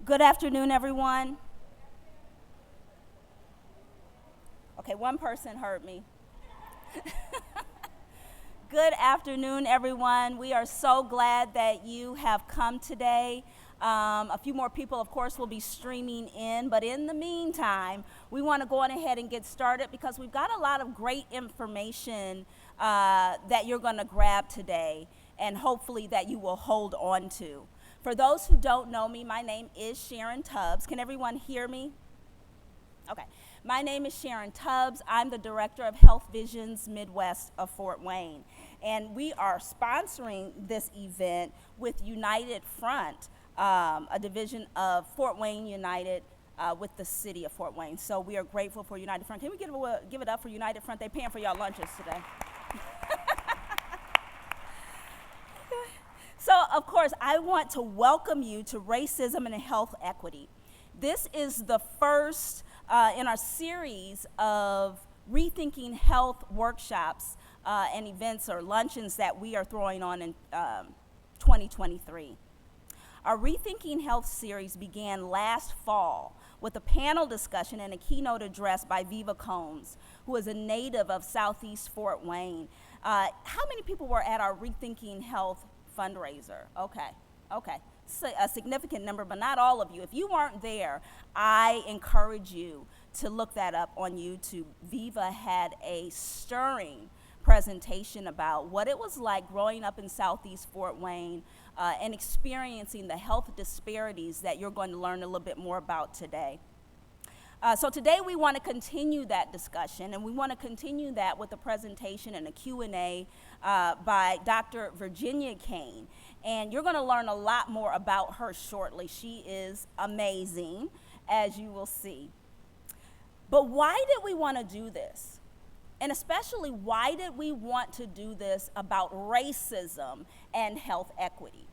Good afternoon, everyone. Okay, one person heard me. Good afternoon, everyone. We are so glad that you have come today. A few more people, of course, will be streaming in, but in the meantime, we want to go on ahead and get started because we've got a lot of great information that you're going to grab today and hopefully that you will hold on to. For those who don't know me, my name is Sharon Tubbs. Can everyone hear me? Okay. My name is Sharon Tubbs. I'm the Director of Health Visions Midwest of Fort Wayne. And we are sponsoring this event with United Front, a division of Fort Wayne United with the city of Fort Wayne. So we are grateful for United Front. Can we give it up for United Front? They're paying for y'all lunches today. So, of course, I want to welcome you to Racism and Health Equity. This is the first in our series of Rethinking Health workshops and events or luncheons that we are throwing on in 2023. Our Rethinking Health series began last fall with a panel discussion and a keynote address by Viva Combs, who is a native of Southeast Fort Wayne. How many people were at our Rethinking Health fundraiser? Okay. So a significant number, but not all of you. If you weren't there, I encourage you to look that up on YouTube. Viva had a stirring presentation about what it was like growing up in Southeast Fort Wayne and experiencing the health disparities that you're going to learn a little bit more about today. So today we want to continue that discussion, and we want to continue that with a presentation and a Q&A by Dr. Virginia Caine. And you're going to learn a lot more about her shortly. She is amazing, as you will see. But why did we want to do this? And especially, why did we want to do this about racism and health equity?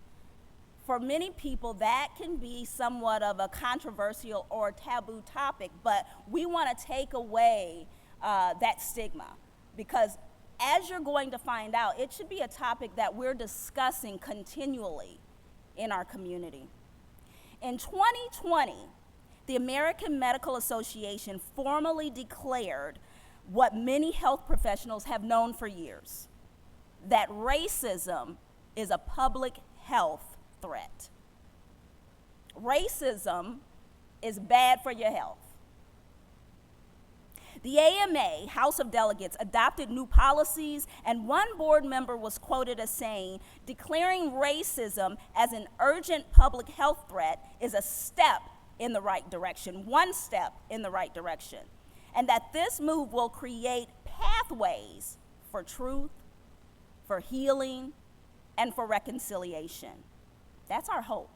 For many people, that can be somewhat of a controversial or taboo topic, but we want to take away that stigma because as you're going to find out, it should be a topic that we're discussing continually in our community. In 2020, the American Medical Association formally declared what many health professionals have known for years, that racism is a public health threat. Racism is bad for your health. The AMA, House of Delegates, adopted new policies, and one board member was quoted as saying, declaring racism as an urgent public health threat is a step in the right direction, one step in the right direction, and that this move will create pathways for truth, for healing, and for reconciliation. That's our hope.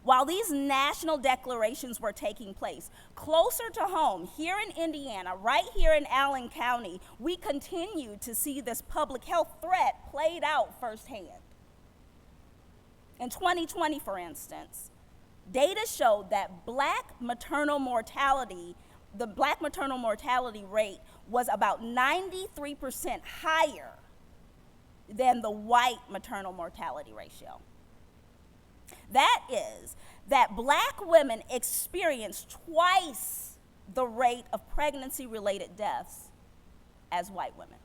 While these national declarations were taking place, closer to home, here in Indiana, right here in Allen County, we continue to see this public health threat played out firsthand. In 2020, for instance, data showed that the black maternal mortality rate was about 93% higher than the white maternal mortality ratio. That is, that black women experience twice the rate of pregnancy-related deaths as white women.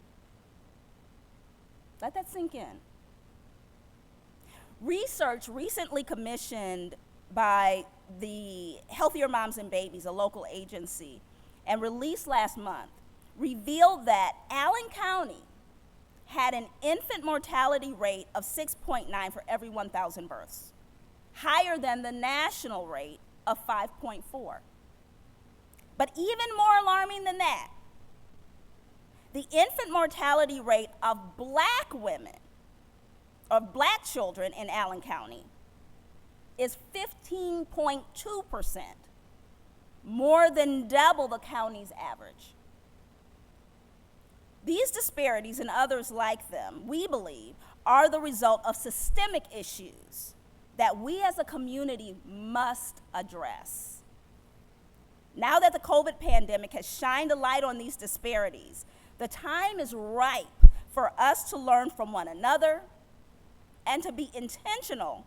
Let that sink in. Research recently commissioned by the Healthier Moms and Babies, a local agency, and released last month, revealed that Allen County had an infant mortality rate of 6.9 for every 1,000 births, higher than the national rate of 5.4. But even more alarming than that, the infant mortality rate of black women, of black children in Allen County, is 15.2%, more than double the county's average. These disparities and others like them, we believe, are the result of systemic issues that we as a community must address. Now that the COVID pandemic has shined a light on these disparities, the time is ripe for us to learn from one another and to be intentional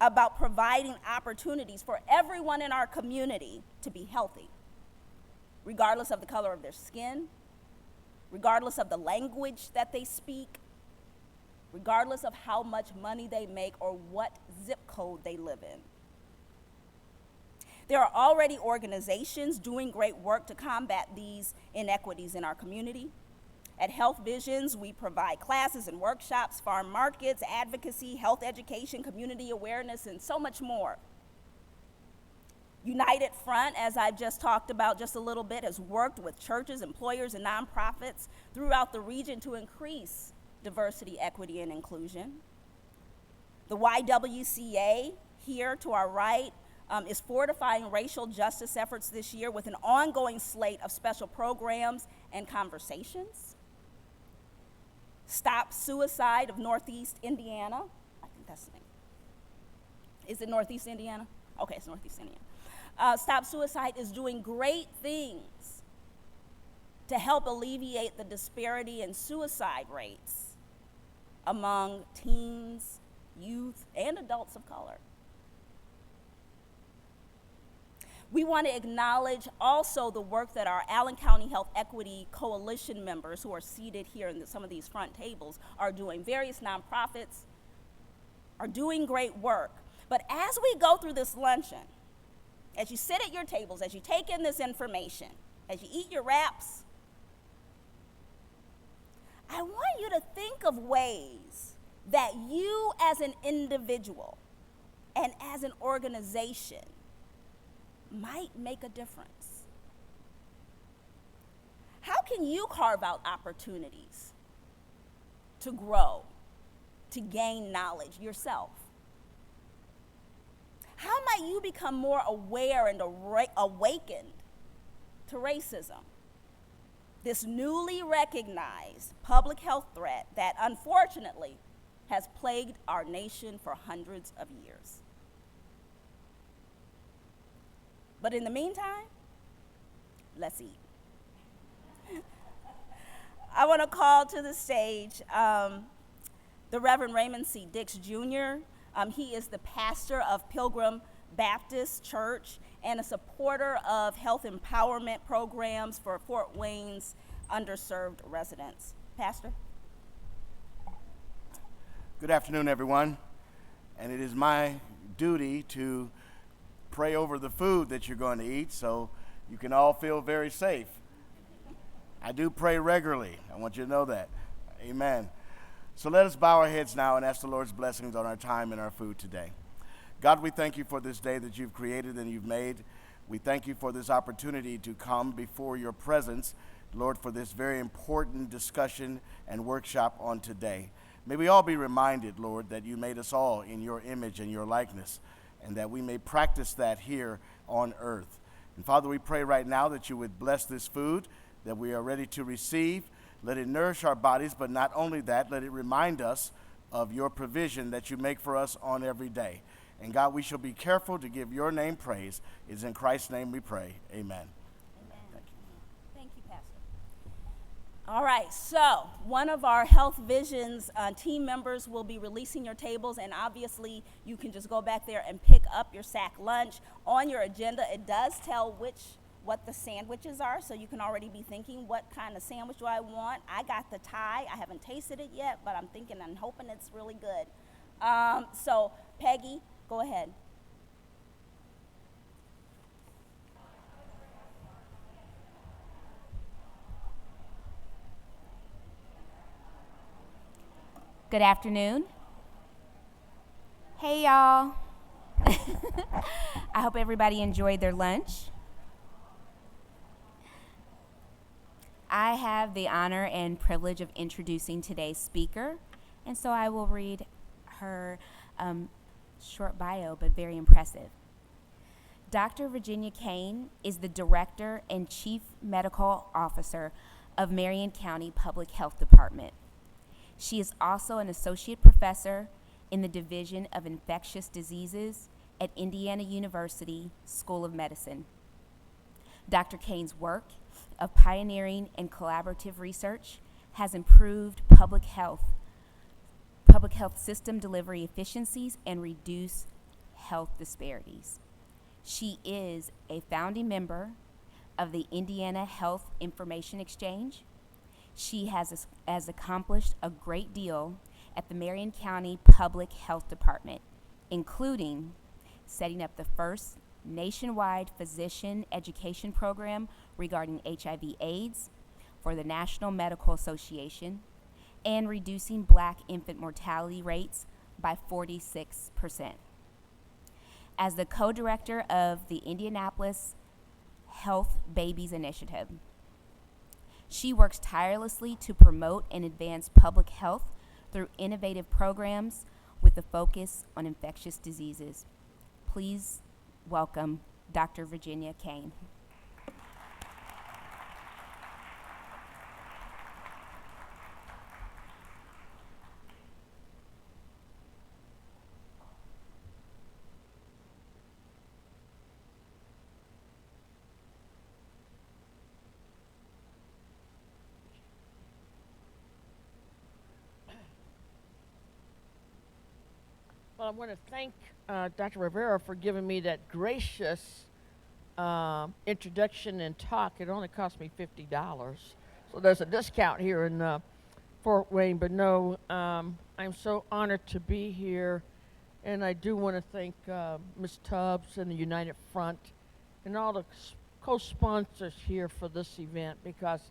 about providing opportunities for everyone in our community to be healthy, regardless of the color of their skin, regardless of the language that they speak, regardless of how much money they make or what zip code they live in. There are already organizations doing great work to combat these inequities in our community. At Health Visions, we provide classes and workshops, farm markets, advocacy, health education, community awareness, and so much more. United Front, as I've just talked about just a little bit, has worked with churches, employers, and nonprofits throughout the region to increase diversity, equity, and inclusion. The YWCA, here to our right, is fortifying racial justice efforts this year with an ongoing slate of special programs and conversations. Stop Suicide of Northeast Indiana. I think that's the name. Is it Northeast Indiana? Okay, it's Northeast Indiana. Stop Suicide is doing great things to help alleviate the disparity in suicide rates among teens, youth, and adults of color. We want to acknowledge also the work that our Allen County Health Equity Coalition members, who are seated here in some of these front tables, are doing. Various nonprofits are doing great work. But as we go through this luncheon, as you sit at your tables, as you take in this information, as you eat your wraps, I want you to think of ways that you as an individual and as an organization might make a difference. How can you carve out opportunities to grow, to gain knowledge yourself? How might you become more aware and awakened to racism, this newly recognized public health threat that unfortunately has plagued our nation for hundreds of years? But in the meantime, let's eat. I want to call to the stage the Reverend Raymond C. Dix Jr. He is the pastor of Pilgrim Baptist Church and a supporter of health empowerment programs for Fort Wayne's underserved residents. Pastor? Good afternoon, everyone. And it is my duty to pray over the food that you're going to eat so you can all feel very safe. I do pray regularly. I want you to know that. Amen. So let us bow our heads now and ask the Lord's blessings on our time and our food today. God, we thank you for this day that you've created and you've made. We thank you for this opportunity to come before your presence, Lord, for this very important discussion and workshop on today. May we all be reminded, Lord, that you made us all in your image and your likeness, and that we may practice that here on earth. And Father, we pray right now that you would bless this food that we are ready to receive. Let it nourish our bodies, but not only that, let it remind us of your provision that you make for us on every day. And God, we shall be careful to give your name praise. It's in Christ's name we pray. Amen. Thank you, Pastor. All right, so one of our Health Visions team members will be releasing your tables, and obviously you can just go back there and pick up your sack lunch. On your agenda, it does tell what the sandwiches are, so you can already be thinking, what kind of sandwich do I want? I got the Thai. I haven't tasted it yet, but I'm thinking and hoping it's really good. So Peggy, go ahead. Good afternoon. Hey, y'all. I hope everybody enjoyed their lunch. I have the honor and privilege of introducing today's speaker, and so I will read her short bio, but very impressive. Dr. Virginia Caine is the Director and Chief Medical Officer of Marion County Public Health Department. She is also an associate professor in the Division of Infectious Diseases at Indiana University School of Medicine. Dr. Caine's work of pioneering and collaborative research has improved public health system delivery efficiencies and reduced health disparities. She is a founding member of the Indiana Health Information Exchange. She has accomplished a great deal at the Marion County Public Health Department, including setting up the first nationwide physician education program regarding HIV/AIDS for the National Medical Association and reducing Black infant mortality rates by 46%. As the co-director of the Indianapolis Health Babies Initiative, she works tirelessly to promote and advance public health through innovative programs with a focus on infectious diseases. Please welcome Dr. Virginia Caine. Well, I want to thank Dr. Rivera for giving me that gracious introduction and talk. It only cost me $50, so there's a discount here in Fort Wayne. But no, I'm so honored to be here, and I do want to thank Ms. Tubbs and the United Front and all the co-sponsors here for this event, because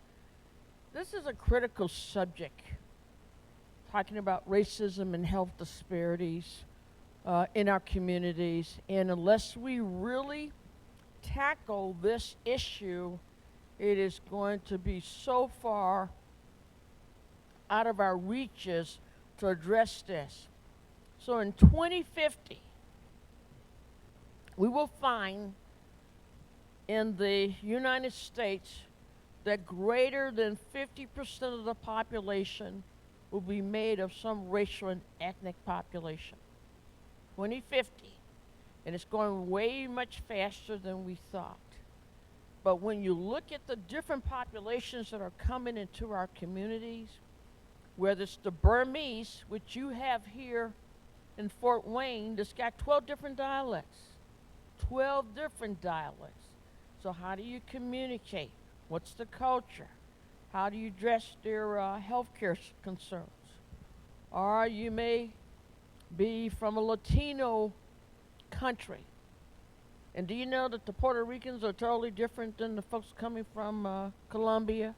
this is a critical subject, talking about racism and health disparities in our communities. And unless we really tackle this issue, it is going to be so far out of our reaches to address this. So in 2050, we will find in the United States that greater than 50% of the population will be made of some racial and ethnic population. 2050. And it's going way much faster than we thought. But when you look at the different populations that are coming into our communities, whether it's the Burmese, which you have here in Fort Wayne, that's got 12 different dialects. 12 different dialects. So how do you communicate? What's the culture? How do you address their healthcare concerns? Or you may be from a Latino country. And do you know that the Puerto Ricans are totally different than the folks coming from Colombia?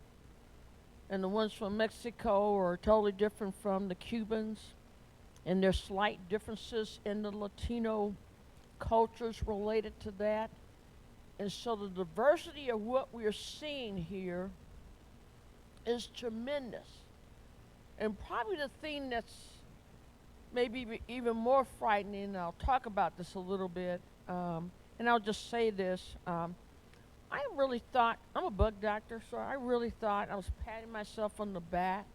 And the ones from Mexico are totally different from the Cubans. And there's slight differences in the Latino cultures related to that. And so the diversity of what we're seeing here is tremendous. And probably the thing that's maybe even more frightening, and I'll talk about this a little bit, and I'll just say this, I really thought, I'm a bug doctor, so I really thought, I was patting myself on the back,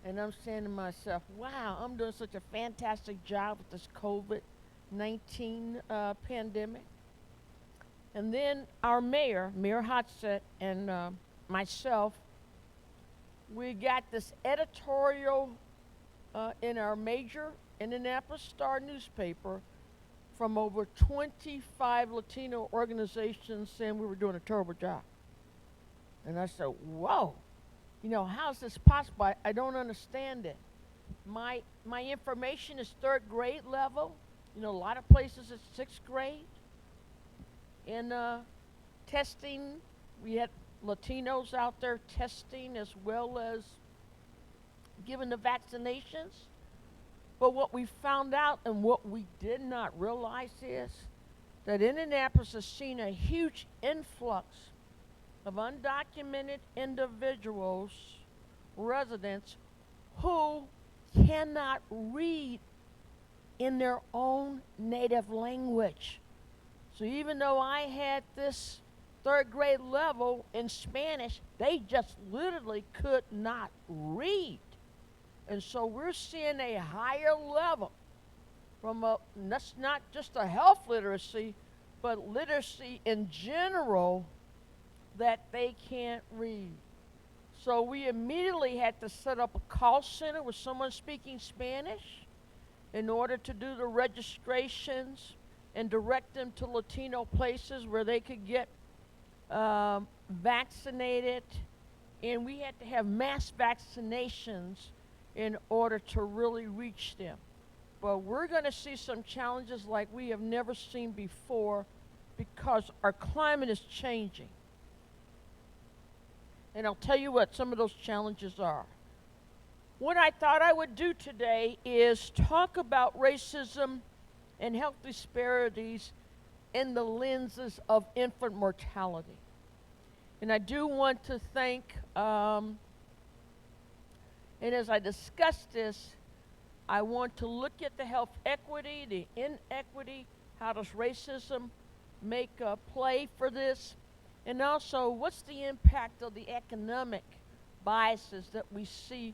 and I'm saying to myself, wow, I'm doing such a fantastic job with this COVID-19 pandemic. And then our mayor, Mayor Hotsett, and myself, we got this editorial in our major Indianapolis Star newspaper from over 25 Latino organizations saying we were doing a terrible job. And I said, whoa, you know, how's this possible? I don't understand it. My information is third grade level. You know, a lot of places it's sixth grade. In testing, we had Latinos out there testing as well as giving the vaccinations. But what we found out and what we did not realize is that Indianapolis has seen a huge influx of undocumented individuals, residents, who cannot read in their own native language. So even though I had this third grade level in Spanish, they just literally could not read. And so we're seeing a higher level from that's not just a health literacy, but literacy in general, that they can't read. So we immediately had to set up a call center with someone speaking Spanish in order to do the registrations and direct them to Latino places where they could get vaccinated. And we had to have mass vaccinations in order to really reach them. But we're going to see some challenges like we have never seen before because our climate is changing. And I'll tell you what some of those challenges are. What I thought I would do today is talk about racism and health disparities in the lenses of infant mortality. And I do want to thank, and as I discuss this, I want to look at the health equity, the inequity, how does racism make a play for this, and also what's the impact of the economic biases that we see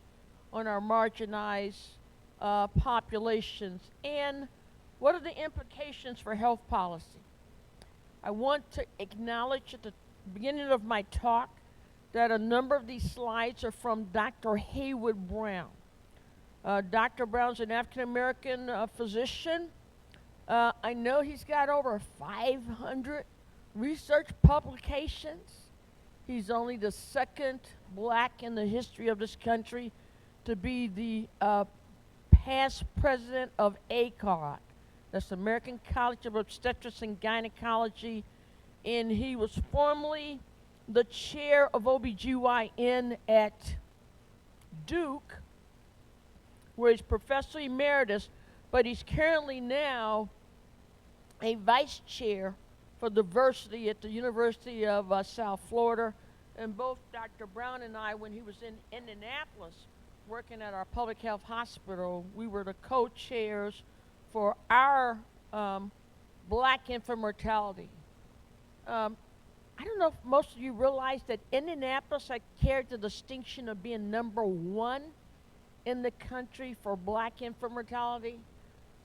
on our marginalized populations, and what are the implications for health policy. I want to acknowledge at the beginning of my talk that a number of these slides are from Dr. Haywood Brown. Dr. Brown's an African-American physician. I know he's got over 500 research publications. He's only the second black in the history of this country to be the past president of ACOG. That's the American College of Obstetrics and Gynecology. And he was formerly the chair of OBGYN at Duke, where he's professor emeritus, but he's currently now a vice chair for diversity at the University of South Florida. And both Dr. Brown and I, when he was in Indianapolis working at our public health hospital, we were the co-chairs for our black infant mortality. I don't know if most of you realize that Indianapolis had carried the distinction of being #1 in the country for black infant mortality.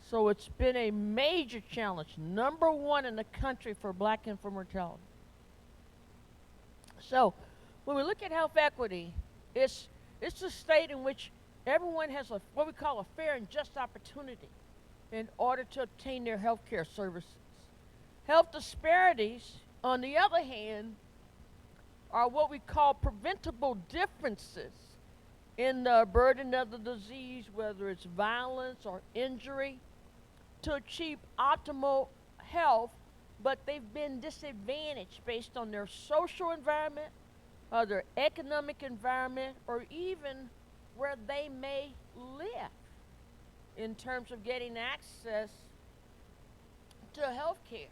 So it's been a major challenge, #1 in the country for black infant mortality. So when we look at health equity, it's a state in which everyone has what we call a fair and just opportunity in order to obtain their health care services. Health disparities, on the other hand, are what we call preventable differences in the burden of the disease, whether it's violence or injury, to achieve optimal health, but they've been disadvantaged based on their social environment, their economic environment, or even where they may live in terms of getting access to health care.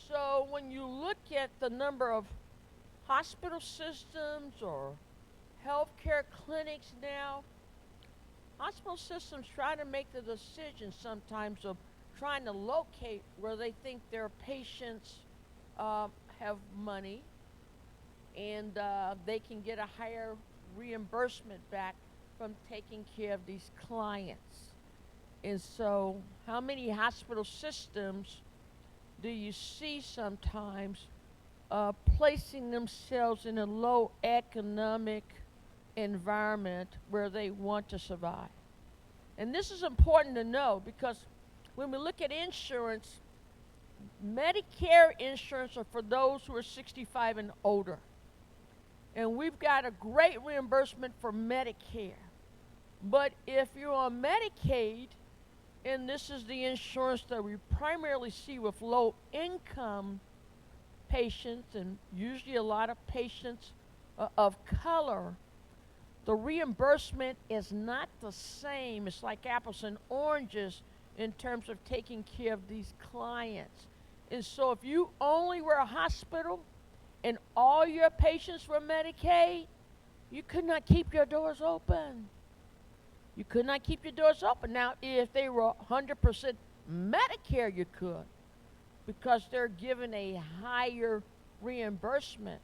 So when you look at the number of hospital systems or healthcare clinics now, hospital systems try to make the decision sometimes of trying to locate where they think their patients have money and they can get a higher reimbursement back from taking care of these clients. And so how many hospital systems do you see sometimes placing themselves in a low economic environment where they want to survive? And this is important to know because when we look at insurance, Medicare insurance are for those who are 65 and older. And we've got a great reimbursement for Medicare. But if you're on Medicaid, and this is the insurance that we primarily see with low-income patients and usually a lot of patients of color, the reimbursement is not the same. It's like apples and oranges in terms of taking care of these clients. And so if you only were a hospital and all your patients were Medicaid, you could not keep your doors open. You could not keep your doors open. Now, if they were 100% Medicare, you could, because they're given a higher reimbursement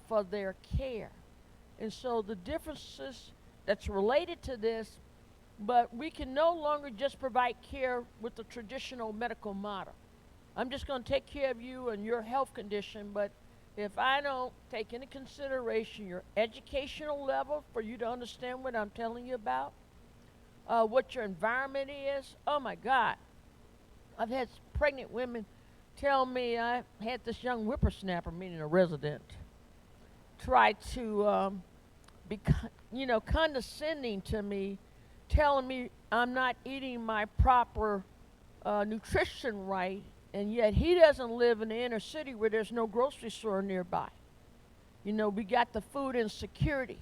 for their care. And so the differences that's related to this, but we can no longer just provide care with the traditional medical model. I'm just going to take care of you and your health condition, but if I don't take into consideration your educational level for you to understand what I'm telling you about, what your environment is, oh my God, I've had pregnant women tell me, I had this young whippersnapper, meaning a resident, try to be, condescending to me, telling me I'm not eating my proper nutrition right, and yet he doesn't live in the inner city where there's no grocery store nearby. We got the food insecurity.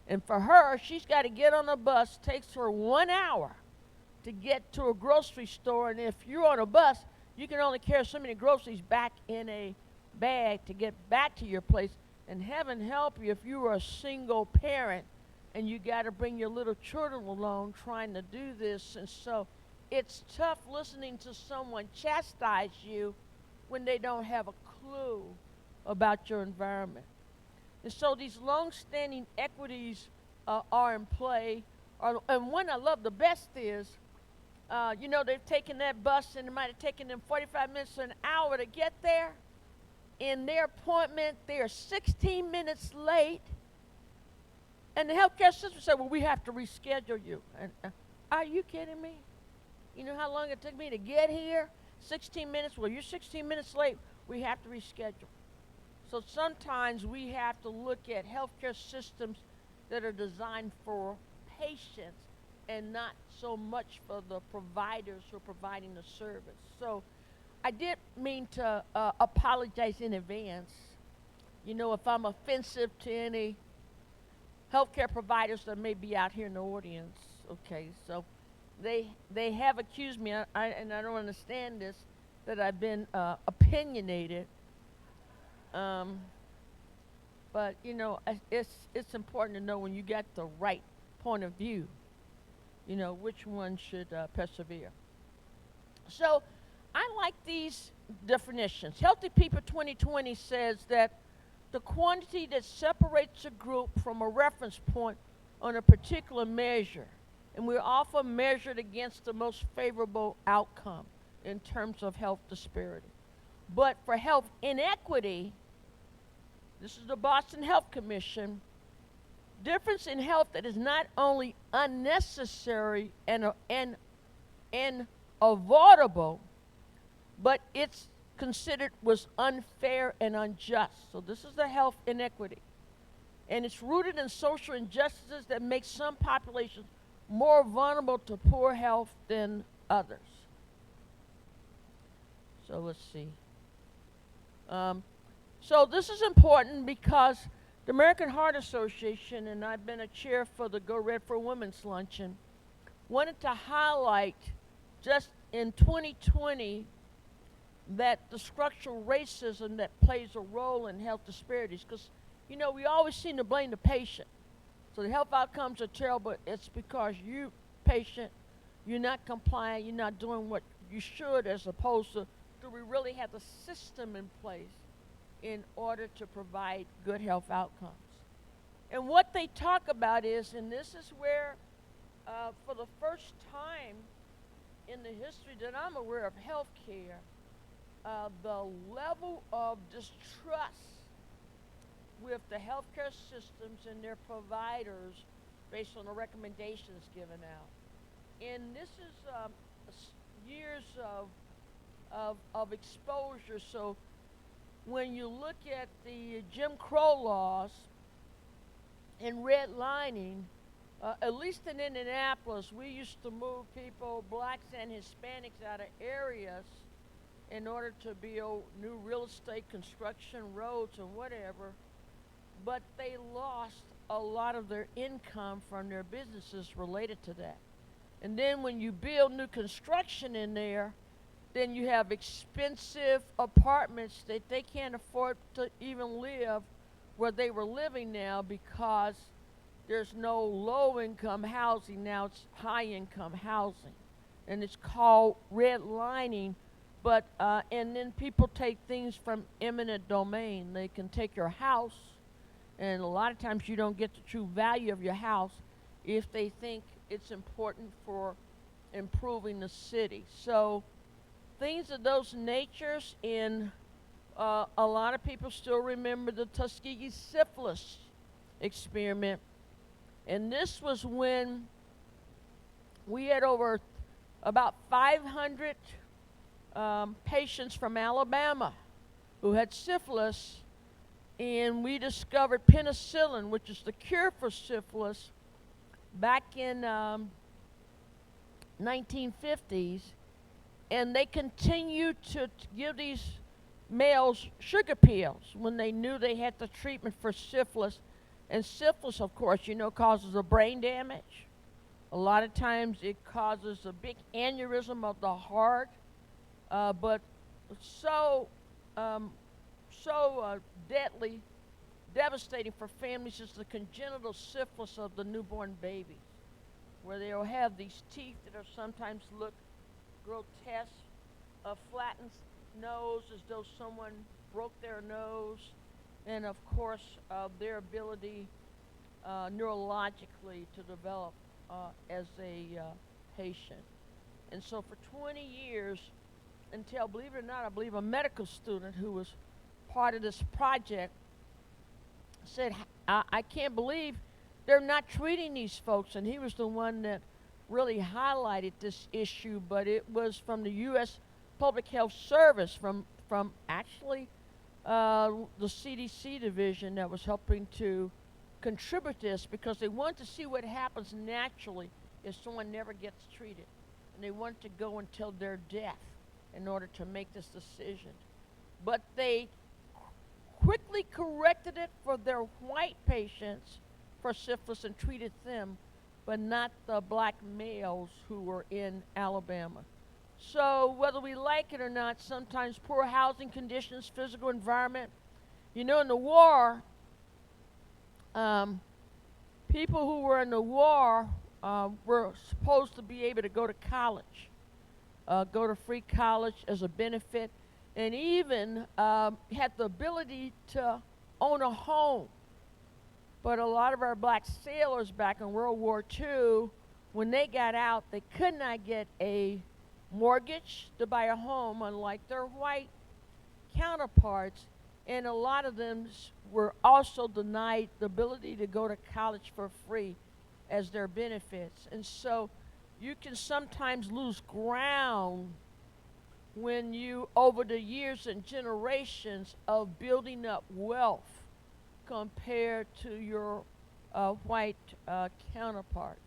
And for her, she's got to get on a bus, takes her 1 hour to get to a grocery store, and if you're on a bus, you can only carry so many groceries back in a bag to get back to your place. And heaven help you if you are a single parent and you got to bring your little children along trying to do this. And so it's tough listening to someone chastise you when they don't have a clue about your environment. And so these long-standing equities are in play. And one I love the best is, they've taken that bus and it might have taken them 45 minutes to an hour to get there. In their appointment, they are 16 minutes late. And the healthcare system said, well, we have to reschedule you. And are you kidding me? You know how long it took me to get here? 16 minutes. Well, you're 16 minutes late. We have to reschedule. So sometimes we have to look at healthcare systems that are designed for patients and not so much for the providers who are providing the service. So I didn't mean to apologize in advance. If I'm offensive to any healthcare providers that may be out here in the audience, okay, so they have accused me, and I don't understand this, that I've been opinionated. But it's important to know when you get the right point of view, which one should persevere. So I like these definitions. Healthy People 2020 says that the quantity that separates a group from a reference point on a particular measure, and we're often measured against the most favorable outcome in terms of health disparity. But for health inequity, this is the Boston Health Commission, difference in health that is not only unnecessary and avoidable, but it's considered was unfair and unjust. So this is the health inequity. And it's rooted in social injustices that make some populations more vulnerable to poor health than others. So let's see. So this is important because the American Heart Association, and I've been a chair for the Go Red for Women's Luncheon, wanted to highlight just in 2020 that the structural racism that plays a role in health disparities. Because, we always seem to blame the patient. So the health outcomes are terrible. It's because you, patient, you're not compliant, you're not doing what you should, as opposed to do we really have the system in place in order to provide good health outcomes. And what they talk about is, and this is where, for the first time in the history that I'm aware of healthcare, the level of distrust with the healthcare systems and their providers based on the recommendations given out. And this is years of exposure. So when you look at the Jim Crow laws and redlining, at least in Indianapolis, we used to move people, blacks and Hispanics, out of areas in order to build new real estate, construction, roads, and whatever. But they lost a lot of their income from their businesses related to that. And then when you build new construction in there, then you have expensive apartments that they can't afford to even live where they were living now, because there's no low-income housing. Now it's high-income housing. And it's called redlining. But, and then people take things from eminent domain. They can take your house, and a lot of times you don't get the true value of your house if they think it's important for improving the city. So things of those natures. In a lot of people still remember the Tuskegee syphilis experiment. And this was when we had over about 500 patients from Alabama who had syphilis, and we discovered penicillin, which is the cure for syphilis, back in 1950s, and they continued to give these males sugar pills when they knew they had the treatment for syphilis. And syphilis, of course, you know, causes a brain damage. A lot of times it causes a big aneurysm of the heart, but so deadly, devastating for families is the congenital syphilis of the newborn babies, where they'll have these teeth that are sometimes look grotesque, a flattened nose as though someone broke their nose, and of course their ability neurologically to develop as a patient. And so for 20 years, until, believe it or not, I believe a medical student who was part of this project said, I can't believe they're not treating these folks. And he was the one that really highlighted this issue, but it was from the U.S. Public Health Service, from actually the CDC division that was helping to contribute this, because they wanted to see what happens naturally if someone never gets treated. And they wanted to go until their death in order to make this decision. But they quickly corrected it for their white patients for syphilis and treated them, but not the black males who were in Alabama. So whether we like it or not, sometimes poor housing conditions, physical environment. You know, in the war, people who were in the war were supposed to be able to go to college, go to free college as a benefit, and even had the ability to own a home. But a lot of our black sailors back in World War II, when they got out, they could not get a mortgage to buy a home, unlike their white counterparts. And a lot of them were also denied the ability to go to college for free as their benefits. And so you can sometimes lose ground when you, over the years and generations of building up wealth compared to your white counterparts.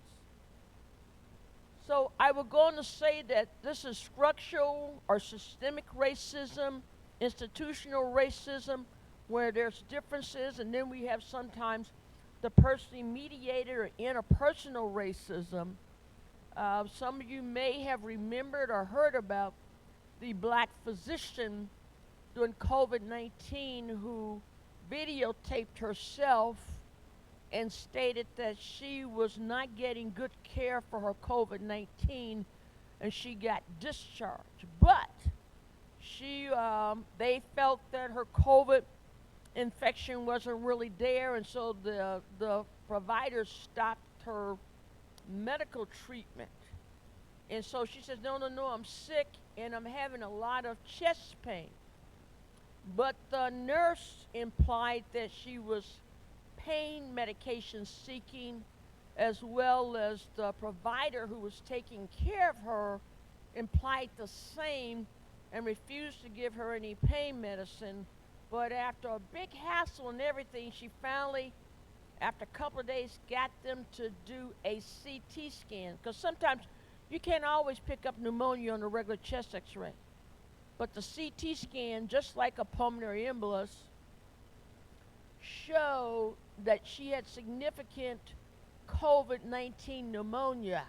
So I will go on to say that this is structural or systemic racism, institutional racism, where there's differences, and then we have sometimes the personally mediated or interpersonal racism. Some of you may have remembered or heard about the black physician during COVID-19 who videotaped herself and stated that she was not getting good care for her COVID-19 and she got discharged. But they felt that her COVID infection wasn't really there, and so the providers stopped her medical treatment. And so she says, no, I'm sick and I'm having a lot of chest pain. But the nurse implied that she was pain medication seeking, as well as the provider who was taking care of her implied the same and refused to give her any pain medicine. But after a big hassle and everything, she finally, after a couple of days, got them to do a CT scan. Because sometimes you can't always pick up pneumonia on a regular chest x-ray. But the CT scan, just like a pulmonary embolus, showed that she had significant COVID-19 pneumonia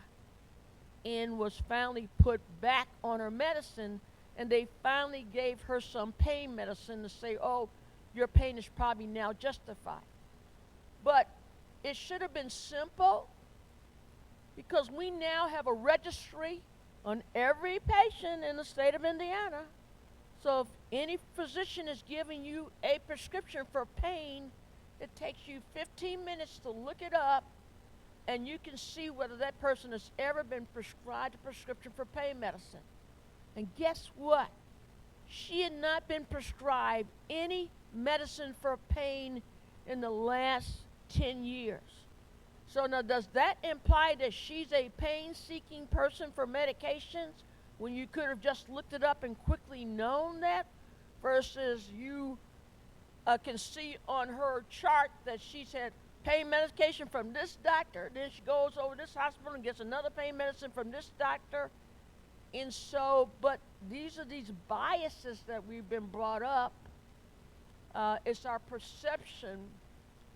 and was finally put back on her medicine, and they finally gave her some pain medicine to say, oh, your pain is probably now justified. But it should have been simple, because we now have a registry on every patient in the state of Indiana. So if any physician is giving you a prescription for pain, it takes you 15 minutes to look it up, and you can see whether that person has ever been prescribed a prescription for pain medicine. And guess what? She had not been prescribed any medicine for pain in the last 10 years. So now, does that imply that she's a pain-seeking person for medications? when you could have just looked it up and quickly known that, versus you can see on her chart that she's had pain medication from this doctor, then she goes over to this hospital and gets another pain medicine from this doctor. And so, but these are these biases that we've been brought up. It's our perception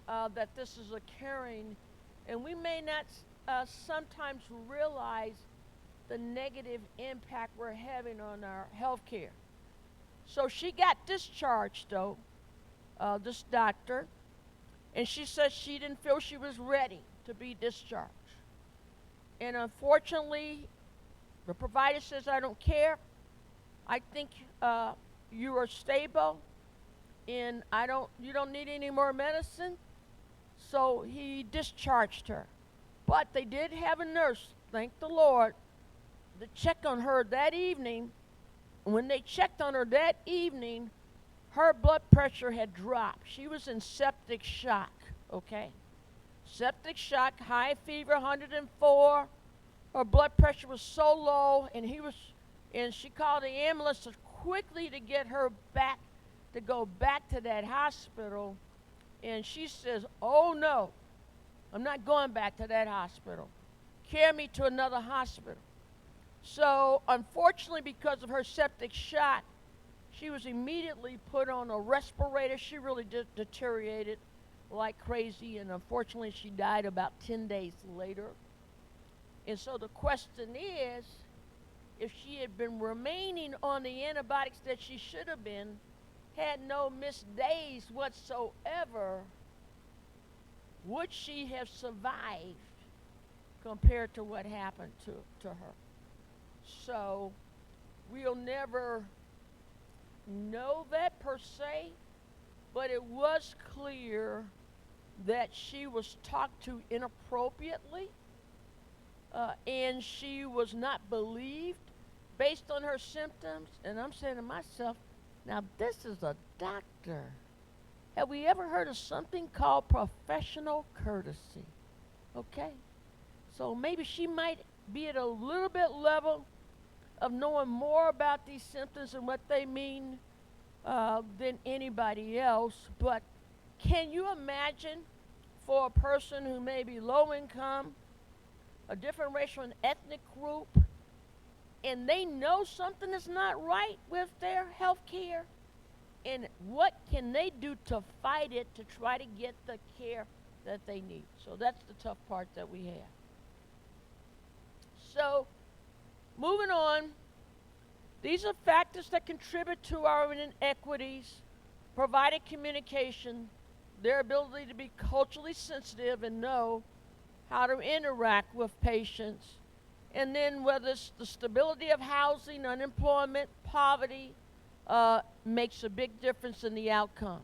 that this is occurring, and we may not sometimes realize the negative impact we're having on our health care. So she got discharged, though, this doctor, and she said she didn't feel she was ready to be discharged. And unfortunately, the provider says, I don't care. I think you are stable, and you don't need any more medicine. So he discharged her. But they did have a nurse, thank the Lord, to check on her that evening. When they checked on her that evening, her blood pressure had dropped. She was in septic shock, okay? Septic shock, high fever, 104. Her blood pressure was so low, and she called the ambulance quickly to get her back, to go back to that hospital. And she says, oh no, I'm not going back to that hospital. Carry me to another hospital. So unfortunately, because of her septic shock, she was immediately put on a respirator. She really deteriorated like crazy, and unfortunately she died about 10 days later. And so the question is, if she had been remaining on the antibiotics that she should have been, had no missed days whatsoever, would she have survived compared to what happened to her? So we'll never know that per se, but it was clear that she was talked to inappropriately, and she was not believed based on her symptoms. And I'm saying to myself, now this is a doctor. Have we ever heard of something called professional courtesy? Okay? So maybe she might be at a little bit level of knowing more about these symptoms and what they mean than anybody else. But can you imagine for a person who may be low income, a different racial and ethnic group, and they know something is not right with their health care, and what can they do to fight it to try to get the care that they need? So that's the tough part that we have. So moving on, these are factors that contribute to our inequities: provided communication, their ability to be culturally sensitive and know how to interact with patients, and then whether it's the stability of housing, unemployment, poverty, makes a big difference in the outcome.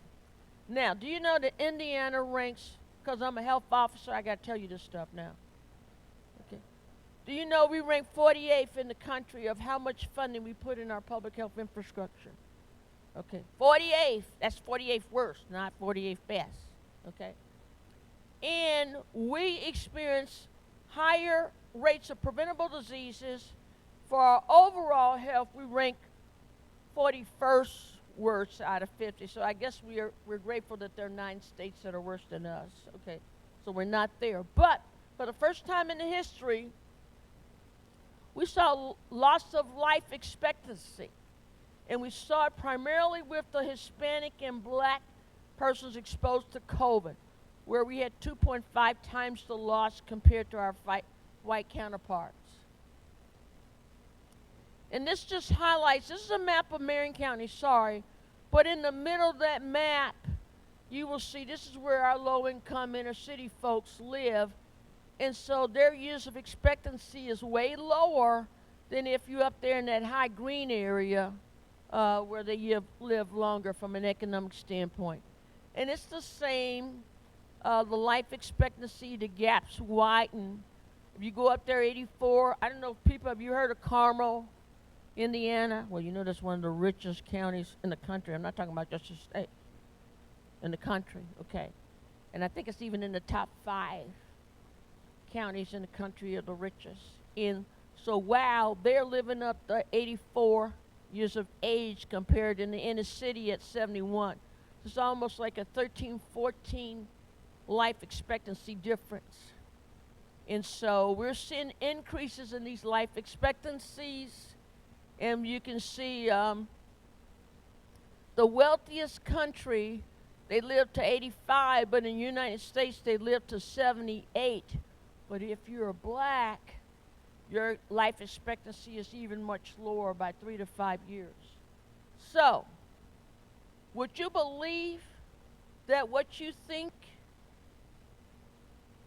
Now, do you know that Indiana ranks, because I'm a health officer, I got to tell you this stuff now. Okay. Do you know we rank 48th in the country of how much funding we put in our public health infrastructure? Okay, 48th, that's 48th worst, not 48th best, okay? And we experience higher rates of preventable diseases. For our overall health, we rank 41st worst out of 50. So I guess we're grateful that there are 9 states that are worse than us, okay? So we're not there. But for the first time in the history, we saw loss of life expectancy. And we saw it primarily with the Hispanic and black persons exposed to COVID, where we had 2.5 times the loss compared to our white counterparts. And this just highlights, this is a map of Marion County, sorry, but in the middle of that map, you will see this is where our low-income inner-city folks live, and so their years of expectancy is way lower than if you're up there in that high green area where they live longer from an economic standpoint. And it's the same, the life expectancy, the gaps widen. If you go up there, 84, I don't know if people, have you heard of Carmel, Indiana? Well, you know that's one of the richest counties in the country. I'm not talking about just the state. In the country, okay. And I think it's even in the top 5 counties in the country are the richest. And So wow, they're living up to 84 years of age compared in the inner city at 71. It's almost like a 13, 14 life expectancy difference. And so we're seeing increases in these life expectancies. And you can see the wealthiest country, they live to 85, but in the United States, they live to 78. But if you're black, your life expectancy is even much lower by 3 to 5 years. So, would you believe that what you think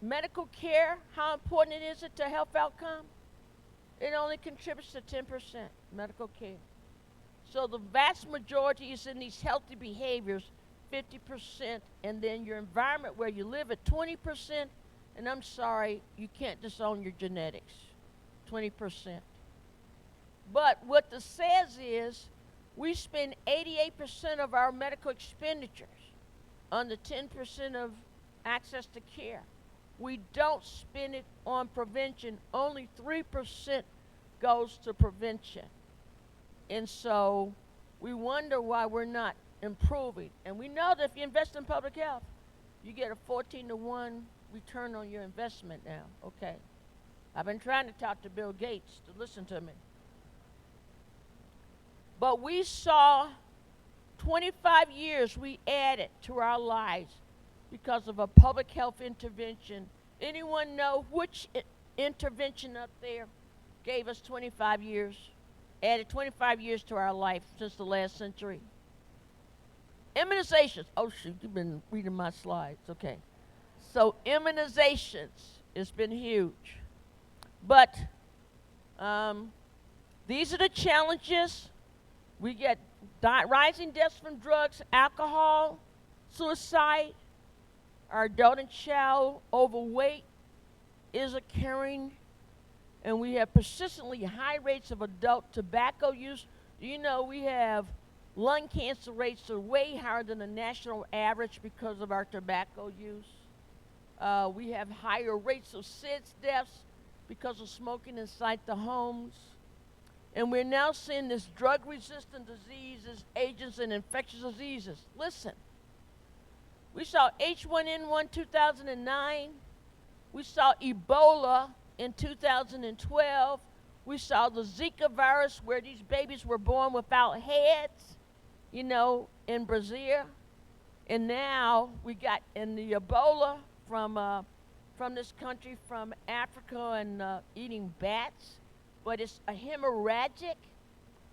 medical care, how important it is to health outcome? It only contributes to 10% medical care. So the vast majority is in these healthy behaviors, 50%, and then your environment where you live at 20%, and I'm sorry, you can't disown your genetics, 20%. But what this says is we spend 88% of our medical expenditures on the 10% of access to care. We don't spend it on prevention. Only 3% goes to prevention. And so we wonder why we're not improving. And we know that if you invest in public health, you get a 14-to-1 return on your investment now. Okay. I've been trying to talk to Bill Gates to listen to me. But we saw 25 years we added to our lives because of a public health intervention. Anyone know which intervention up there gave us 25 years, added 25 years to our life since the last century? Immunizations. Oh, shoot, you've been reading my slides. Okay. So immunizations has been huge. But these are the challenges. We get rising deaths from drugs, alcohol, suicide. Our adult and child overweight is occurring, and we have persistently high rates of adult tobacco use. You know, we have lung cancer rates that are way higher than the national average because of our tobacco use. We have higher rates of SIDS deaths because of smoking inside the homes. And we're now seeing this drug-resistant diseases, agents, and infectious diseases. Listen. We saw H1N1 2009. We saw Ebola in 2012. We saw the Zika virus where these babies were born without heads, you know, in Brazil. And now we got in the Ebola from this country, from Africa, and eating bats. But it's a hemorrhagic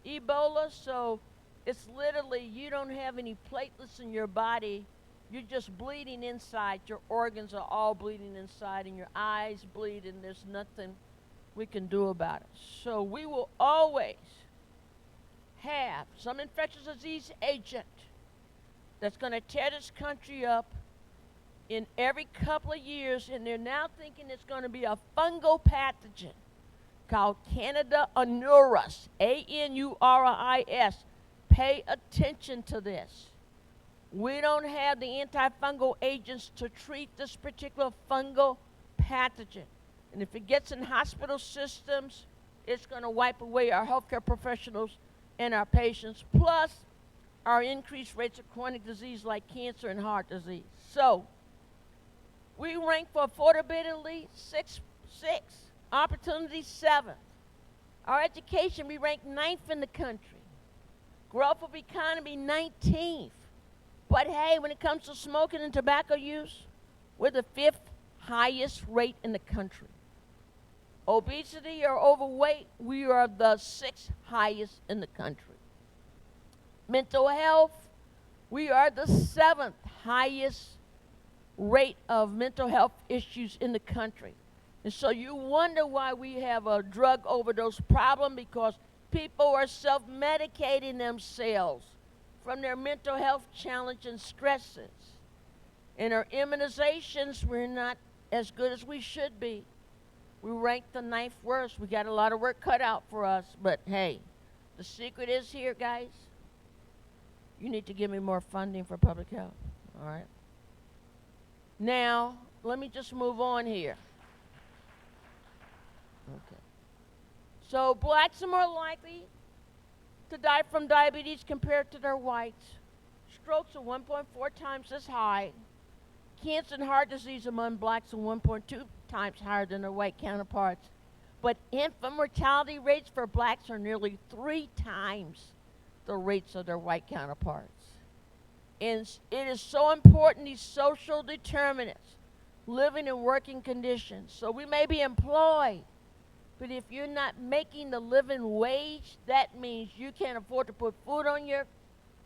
Ebola, so it's literally you don't have any platelets in your body. You're just bleeding inside. Your organs are all bleeding inside, and your eyes bleed, and there's nothing we can do about it. So we will always have some infectious disease agent that's going to tear this country up in every couple of years, and they're now thinking it's going to be a fungal pathogen called Candida auris, A-N-U-R-I-S. Pay attention to this. We don't have the antifungal agents to treat this particular fungal pathogen. And if it gets in hospital systems, it's going to wipe away our healthcare professionals and our patients, plus our increased rates of chronic disease like cancer and heart disease. So we rank for affordability 6, opportunity 7th. Our education, we rank 9th in the country. Growth of economy, 19th. But hey, when it comes to smoking and tobacco use, we're the 5th highest rate in the country. Obesity or overweight, we are the 6th highest in the country. Mental health, we are the 7th highest rate of mental health issues in the country. And so you wonder why we have a drug overdose problem, because people are self-medicating themselves from their mental health challenge and stresses. In our immunizations, we're not as good as we should be. We rank the 9th worst. We got a lot of work cut out for us, but hey, the secret is here, guys. You need to give me more funding for public health, all right? Now, let me just move on here. Okay. So blacks are more likely to die from diabetes compared to their whites. Strokes are 1.4 times as high. Cancer and heart disease among blacks are 1.2 times higher than their white counterparts. But infant mortality rates for blacks are nearly 3 times the rates of their white counterparts. And it is so important, these social determinants, living and working conditions. So we may be employed, but if you're not making the living wage, that means you can't afford to put food on your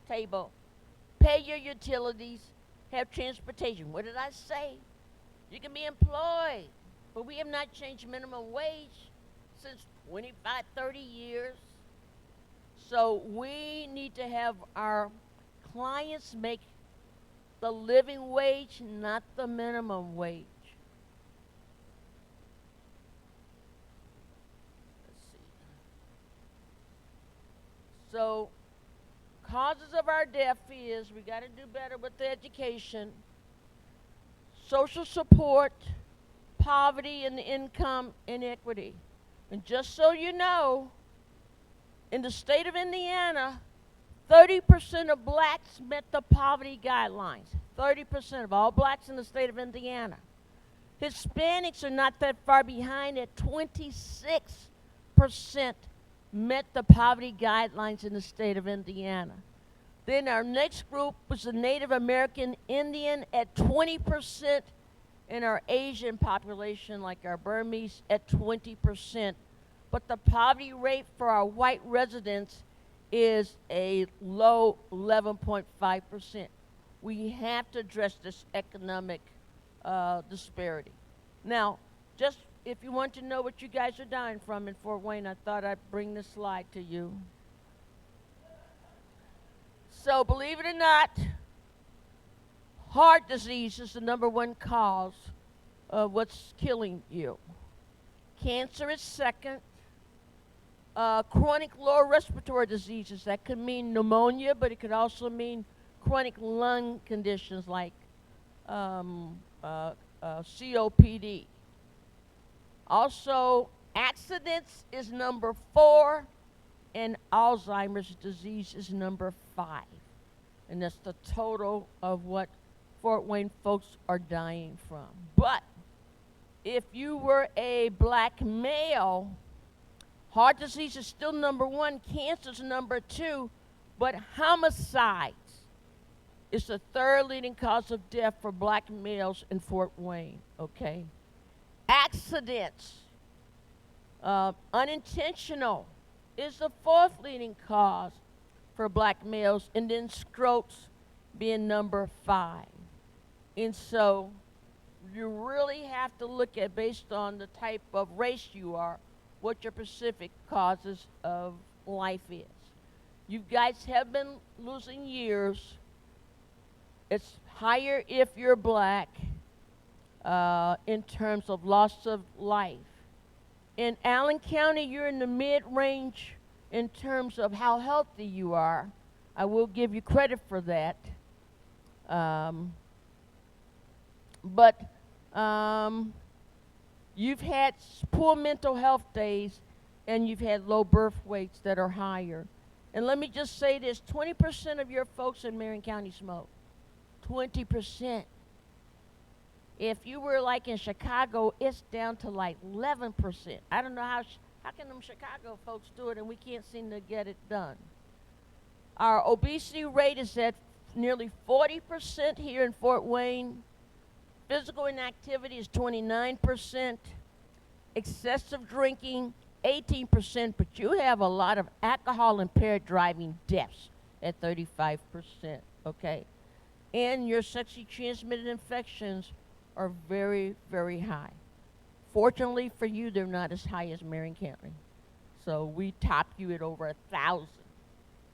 table, pay your utilities, have transportation. What did I say? You can be employed, but we have not changed minimum wage since 25, 30 years. So we need to have our clients make the living wage, not the minimum wage. Let's see. So, causes of our death is we got to do better with the education, social support, poverty, and income inequity. And just so you know, in the state of Indiana, 30% of blacks met the poverty guidelines. 30% of all blacks in the state of Indiana. Hispanics are not that far behind at 26% met the poverty guidelines in the state of Indiana. Then our next group was the Native American Indian at 20%, and our Asian population, like our Burmese, at 20%. But the poverty rate for our white residents is a low 11.5%. We have to address this economic disparity. Now, just if you want to know what you guys are dying from in Fort Wayne, I thought I'd bring this slide to you. So, believe it or not, heart disease is the #1 cause of what's killing you. Cancer is second. Chronic lower respiratory diseases, that could mean pneumonia, but it could also mean chronic lung conditions like COPD. Also, accidents is #4, and Alzheimer's disease is #5. And that's the total of what Fort Wayne folks are dying from. But if you were a black male, heart disease is still #1, cancer is #2, but homicides is the 3rd leading cause of death for black males in Fort Wayne, okay? Accidents, unintentional, is the 4th leading cause for black males, and then strokes being #5. And so you really have to look at, based on the type of race you are, what your specific causes of life is. You guys have been losing years. It's higher if you're black in terms of loss of life. In Allen County, you're in the mid-range in terms of how healthy you are. I will give you credit for that. But you've had poor mental health days, and you've had low birth weights that are higher. And let me just say this, 20% of your folks in Marion County smoke. 20%. If you were like in Chicago, it's down to like 11%. I don't know how can them Chicago folks do it and we can't seem to get it done. Our obesity rate is at nearly 40% here in Fort Wayne. Physical inactivity is 29%. Excessive drinking, 18%, but you have a lot of alcohol-impaired driving deaths at 35%, okay? And your sexually transmitted infections are very, very high. Fortunately for you, they're not as high as Marion County. So we top you at over 1,000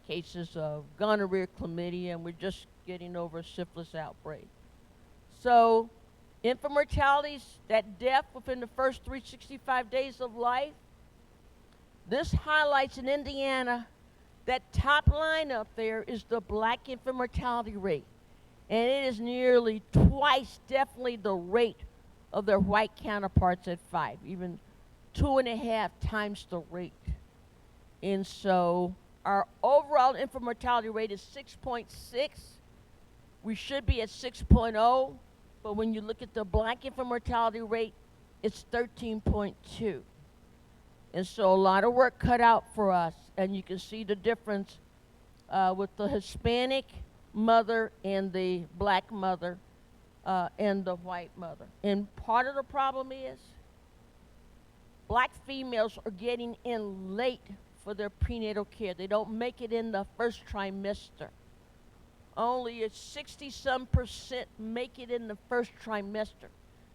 cases of gonorrhea, chlamydia, and we're just getting over a syphilis outbreak. So infant mortality, that death within the first 365 days of life, this highlights in Indiana, that top line up there is the black infant mortality rate. And it is nearly twice, definitely, the rate of their white counterparts at 5, even 2.5 times the rate. And so our overall infant mortality rate is 6.6. We should be at 6.0, but when you look at the black infant mortality rate, it's 13.2. And so a lot of work cut out for us, and you can see the difference with the Hispanic mother and the black mother and the white mother. And part of the problem is black females are getting in late for their prenatal care. They don't make it in the first trimester. Only 60-some% make it in the first trimester.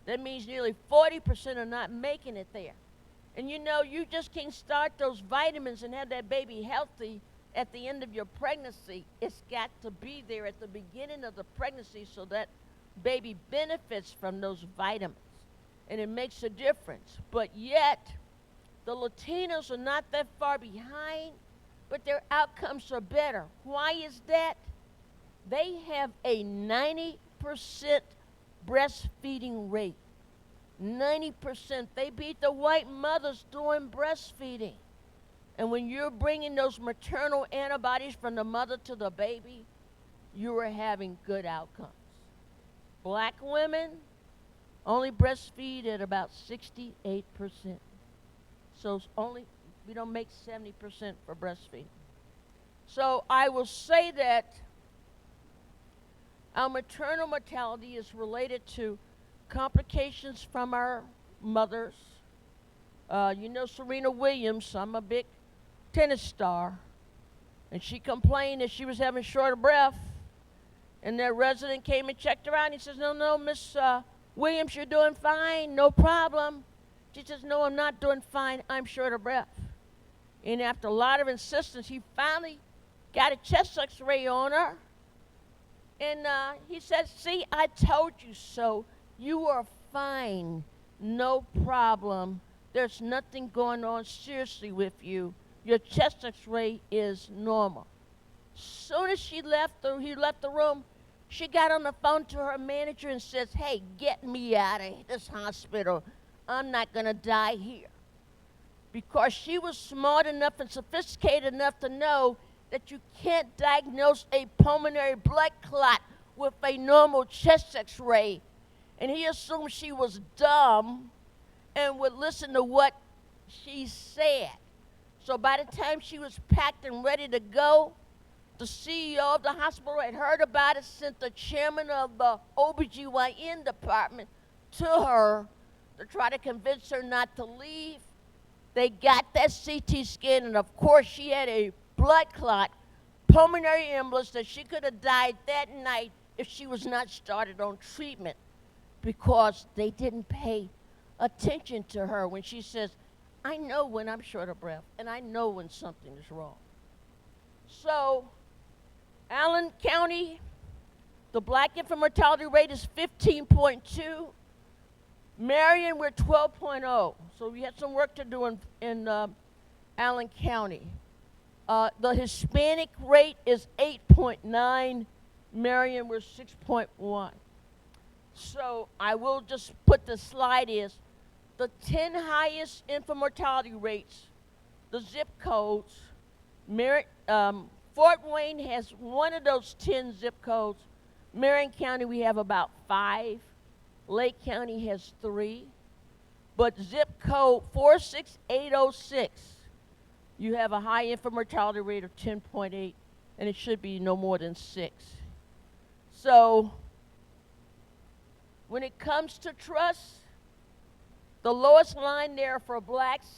That means nearly 40% are not making it there. And you know, you just can't start those vitamins and have that baby healthy at the end of your pregnancy. It's got to be there at the beginning of the pregnancy so that baby benefits from those vitamins. And it makes a difference. But yet, the Latinos are not that far behind, but their outcomes are better. Why is that? They have a 90% breastfeeding rate. 90%. They beat the white mothers doing breastfeeding. And when you're bringing those maternal antibodies from the mother to the baby, you are having good outcomes. Black women only breastfeed at about 68%. So we don't make 70% for breastfeeding. So I will say that our maternal mortality is related to complications from our mothers. You know Serena Williams, I'm a big tennis star, and she complained that she was having short of breath, and their resident came and checked her out, and he says, no, Miss Williams, you're doing fine, no problem. She says, no, I'm not doing fine, I'm short of breath. And after a lot of insistence, he finally got a chest x-ray on her, and he said, see, I told you so. You are fine, no problem. There's nothing going on seriously with you. Your chest x-ray is normal. Soon as he left the room, she got on the phone to her manager and says, hey, get me out of this hospital. I'm not going to die here. Because she was smart enough and sophisticated enough to know that you can't diagnose a pulmonary blood clot with a normal chest x-ray. And he assumed she was dumb and would listen to what she said. So by the time she was packed and ready to go, the CEO of the hospital had heard about it, sent the chairman of the OBGYN department to her to try to convince her not to leave. They got that CT scan, and of course she had a blood clot, pulmonary embolus, that she could have died that night if she was not started on treatment, because they didn't pay attention to her when she says, I know when I'm short of breath, and I know when something is wrong. So, Allen County, the black infant mortality rate is 15.2. Marion, we're 12.0. So we had some work to do in Allen County. The Hispanic rate is 8.9. Marion, we're 6.1. So I will just put the slide is the 10 highest infant mortality rates, the zip codes. Fort Wayne has one of those 10 zip codes. Marion County, we have about 5. Lake County has 3. But zip code 46806, you have a high infant mortality rate of 10.8, and it should be no more than 6. So when it comes to trust, the lowest line there for blacks,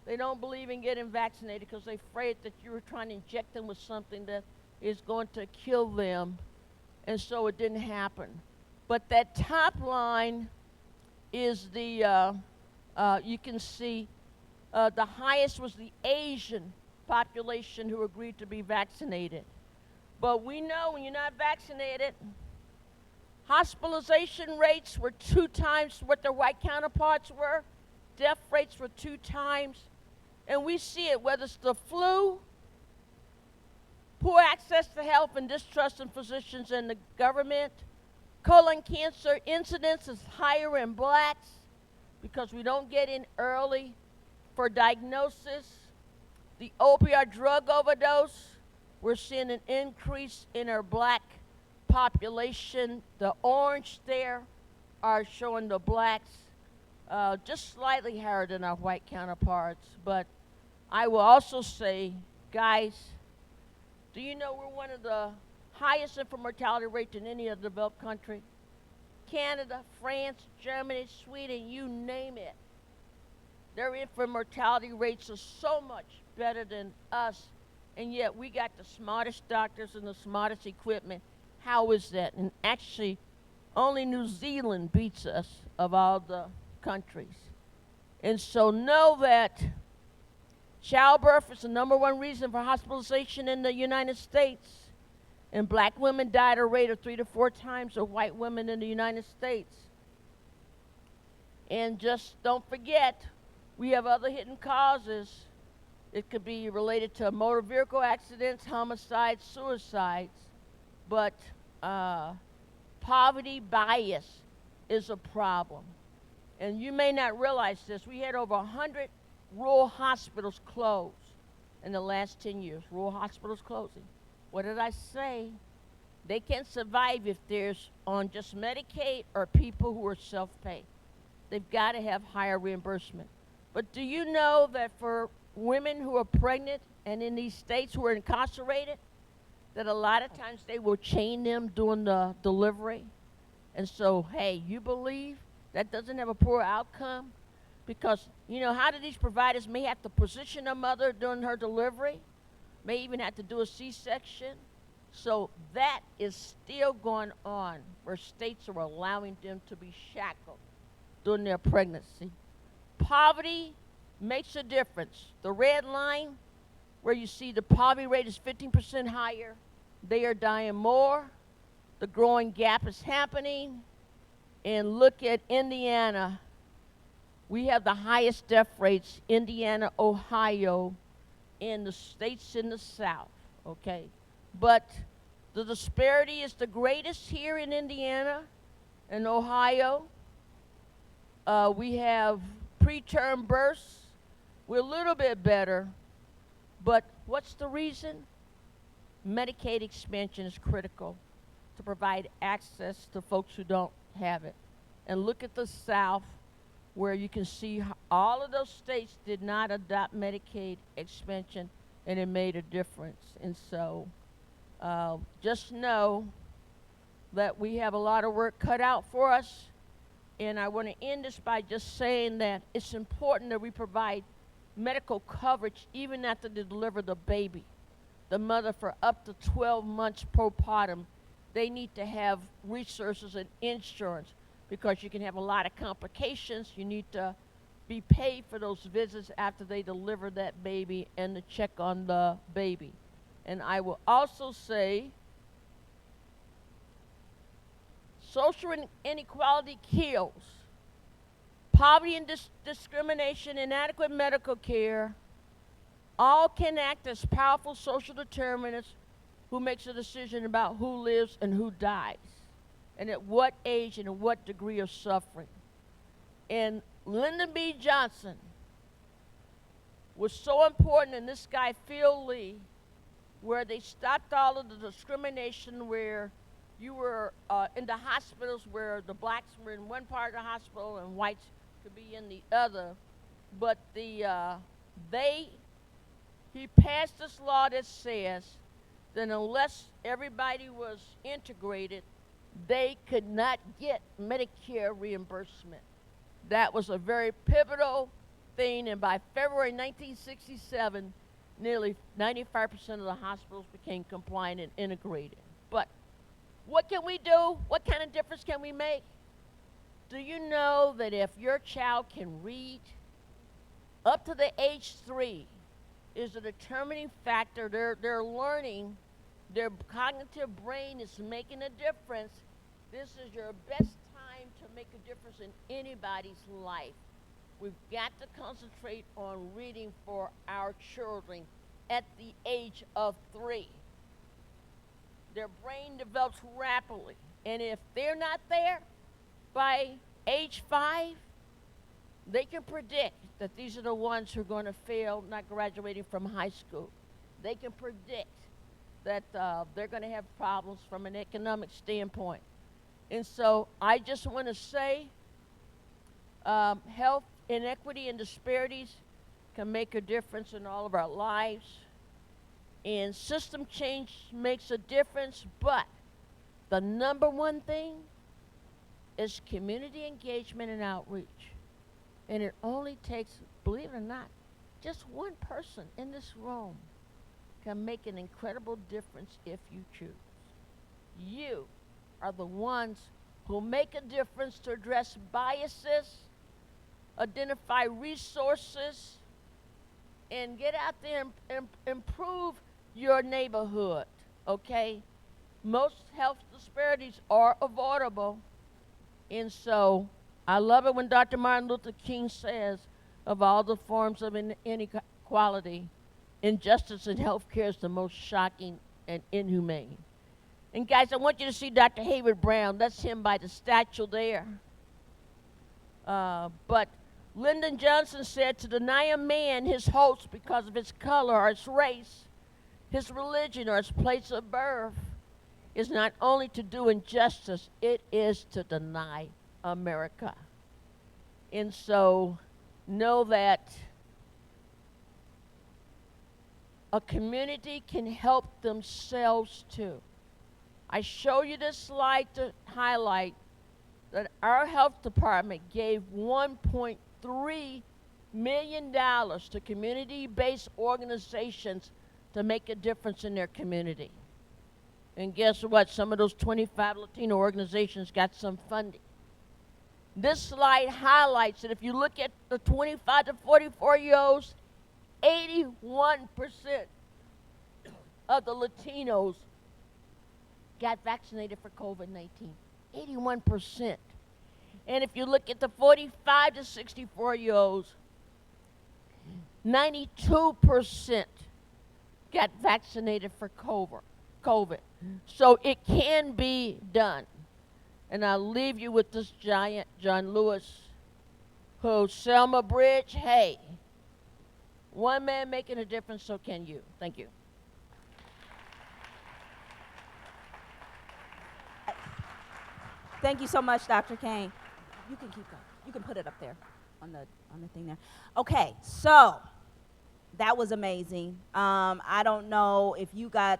they don't believe in getting vaccinated because they're afraid that you're trying to inject them with something that is going to kill them, and so it didn't happen. But that top line is the, you can see the highest was the Asian population who agreed to be vaccinated. But we know when you're not vaccinated, hospitalization rates were 2 times what their white counterparts were. Death rates were 2 times. And we see it, whether it's the flu, poor access to health and distrust in physicians and the government. Colon cancer incidence is higher in blacks. because we don't get in early for diagnosis. The opioid drug overdose, we're seeing an increase in our black population. The orange there are showing the blacks just slightly higher than our white counterparts. But I will also say, guys, do you know we're one of the highest infant mortality rates in any other developed country? Canada, France, Germany, Sweden, you name it. Their infant mortality rates are so much better than us, and yet we got the smartest doctors and the smartest equipment. How is that? And actually, only New Zealand beats us of all the countries. And so know that childbirth is the #1 reason for hospitalization in the United States. And black women die at a rate of 3 to 4 times of white women in the United States. And just don't forget, we have other hidden causes. It could be related to motor vehicle accidents, homicides, suicides. But poverty bias is a problem. And you may not realize this. We had over 100 rural hospitals close in the last 10 years. Rural hospitals closing. What did I say? They can't survive if there's on just Medicaid or people who are self-pay. They've got to have higher reimbursement. But do you know that for women who are pregnant and in these states who are incarcerated, that a lot of times they will chain them during the delivery? And so, hey, you believe that doesn't have a poor outcome? Because, you know, how do these providers may have to position a mother during her delivery, may even have to do a C-section? So that is still going on, where states are allowing them to be shackled during their pregnancy. Poverty makes a difference. The red line, where you see the poverty rate is 15% higher, they are dying more. The growing gap is happening. And look at Indiana. We have the highest death rates, Indiana, Ohio, in the states in the South, okay? But the disparity is the greatest here in Indiana and Ohio. We have preterm births. We're a little bit better, but what's the reason? Medicaid expansion is critical to provide access to folks who don't have it. And look at the South, where you can see all of those states did not adopt Medicaid expansion, and it made a difference. And so just know that we have a lot of work cut out for us. And I want to end this by just saying that it's important that we provide medical coverage even after they deliver the baby. The mother for up to 12 months postpartum, they need to have resources and insurance, because you can have a lot of complications. You need to be paid for those visits after they deliver that baby and to check on the baby. And I will also say, social inequality kills. Poverty and discrimination, inadequate medical care, all can act as powerful social determinants who makes a decision about who lives and who dies, and at what age and at what degree of suffering. And Lyndon B. Johnson was so important, and this guy, Phil Lee, where they stopped all of the discrimination, where you were in the hospitals where the blacks were in one part of the hospital and whites could be in the other. But he passed this law that says that unless everybody was integrated, they could not get Medicare reimbursement. That was a very pivotal thing, and by February 1967, nearly 95% of the hospitals became compliant and integrated. But what can we do? What kind of difference can we make? Do you know that if your child can read up to the age 3 is a determining factor? They're learning, their cognitive brain is making a difference. This is your best time to make a difference in anybody's life. We've got to concentrate on reading for our children at the age of 3. Their brain develops rapidly, and if they're not there by age 5, They can predict that these are the ones who are going to fail, not graduating from high school. They can predict that they're going to have problems from an economic standpoint. And so I just want to say health inequity and disparities can make a difference in all of our lives. And system change makes a difference, but the number one thing is community engagement and outreach. And it only takes, believe it or not, just one person in this room can make an incredible difference if you choose. You are the ones who make a difference to address biases, identify resources, and get out there and improve your neighborhood, okay? Most health disparities are avoidable. And so I love it when Dr. Martin Luther King says, of all the forms of inequality, injustice in healthcare is the most shocking and inhumane. And guys, I want you to see Dr. Hayward Brown. That's him by the statue there. But Lyndon Johnson said, to deny a man his hopes because of his color or his race, his religion or his place of birth is not only to do injustice, it is to deny America. And so know that a community can help themselves too. I show you this slide to highlight that our health department gave $1.3 million to community-based organizations to make a difference in their community. And guess what? Some of those 25 Latino organizations got some funding. This slide highlights that if you look at the 25 to 44-year-olds, 81% of the Latinos got vaccinated for COVID-19. 81%. And if you look at the 45 to 64-year-olds, 92% got vaccinated for COVID. So it can be done. And I'll leave you with this giant, John Lewis, who, Selma Bridge, hey, one man making a difference, so can you. Thank you. Thank you so much, Dr. Caine. You can keep going. You can put it up there on the thing there. Okay, so that was amazing. I don't know if you had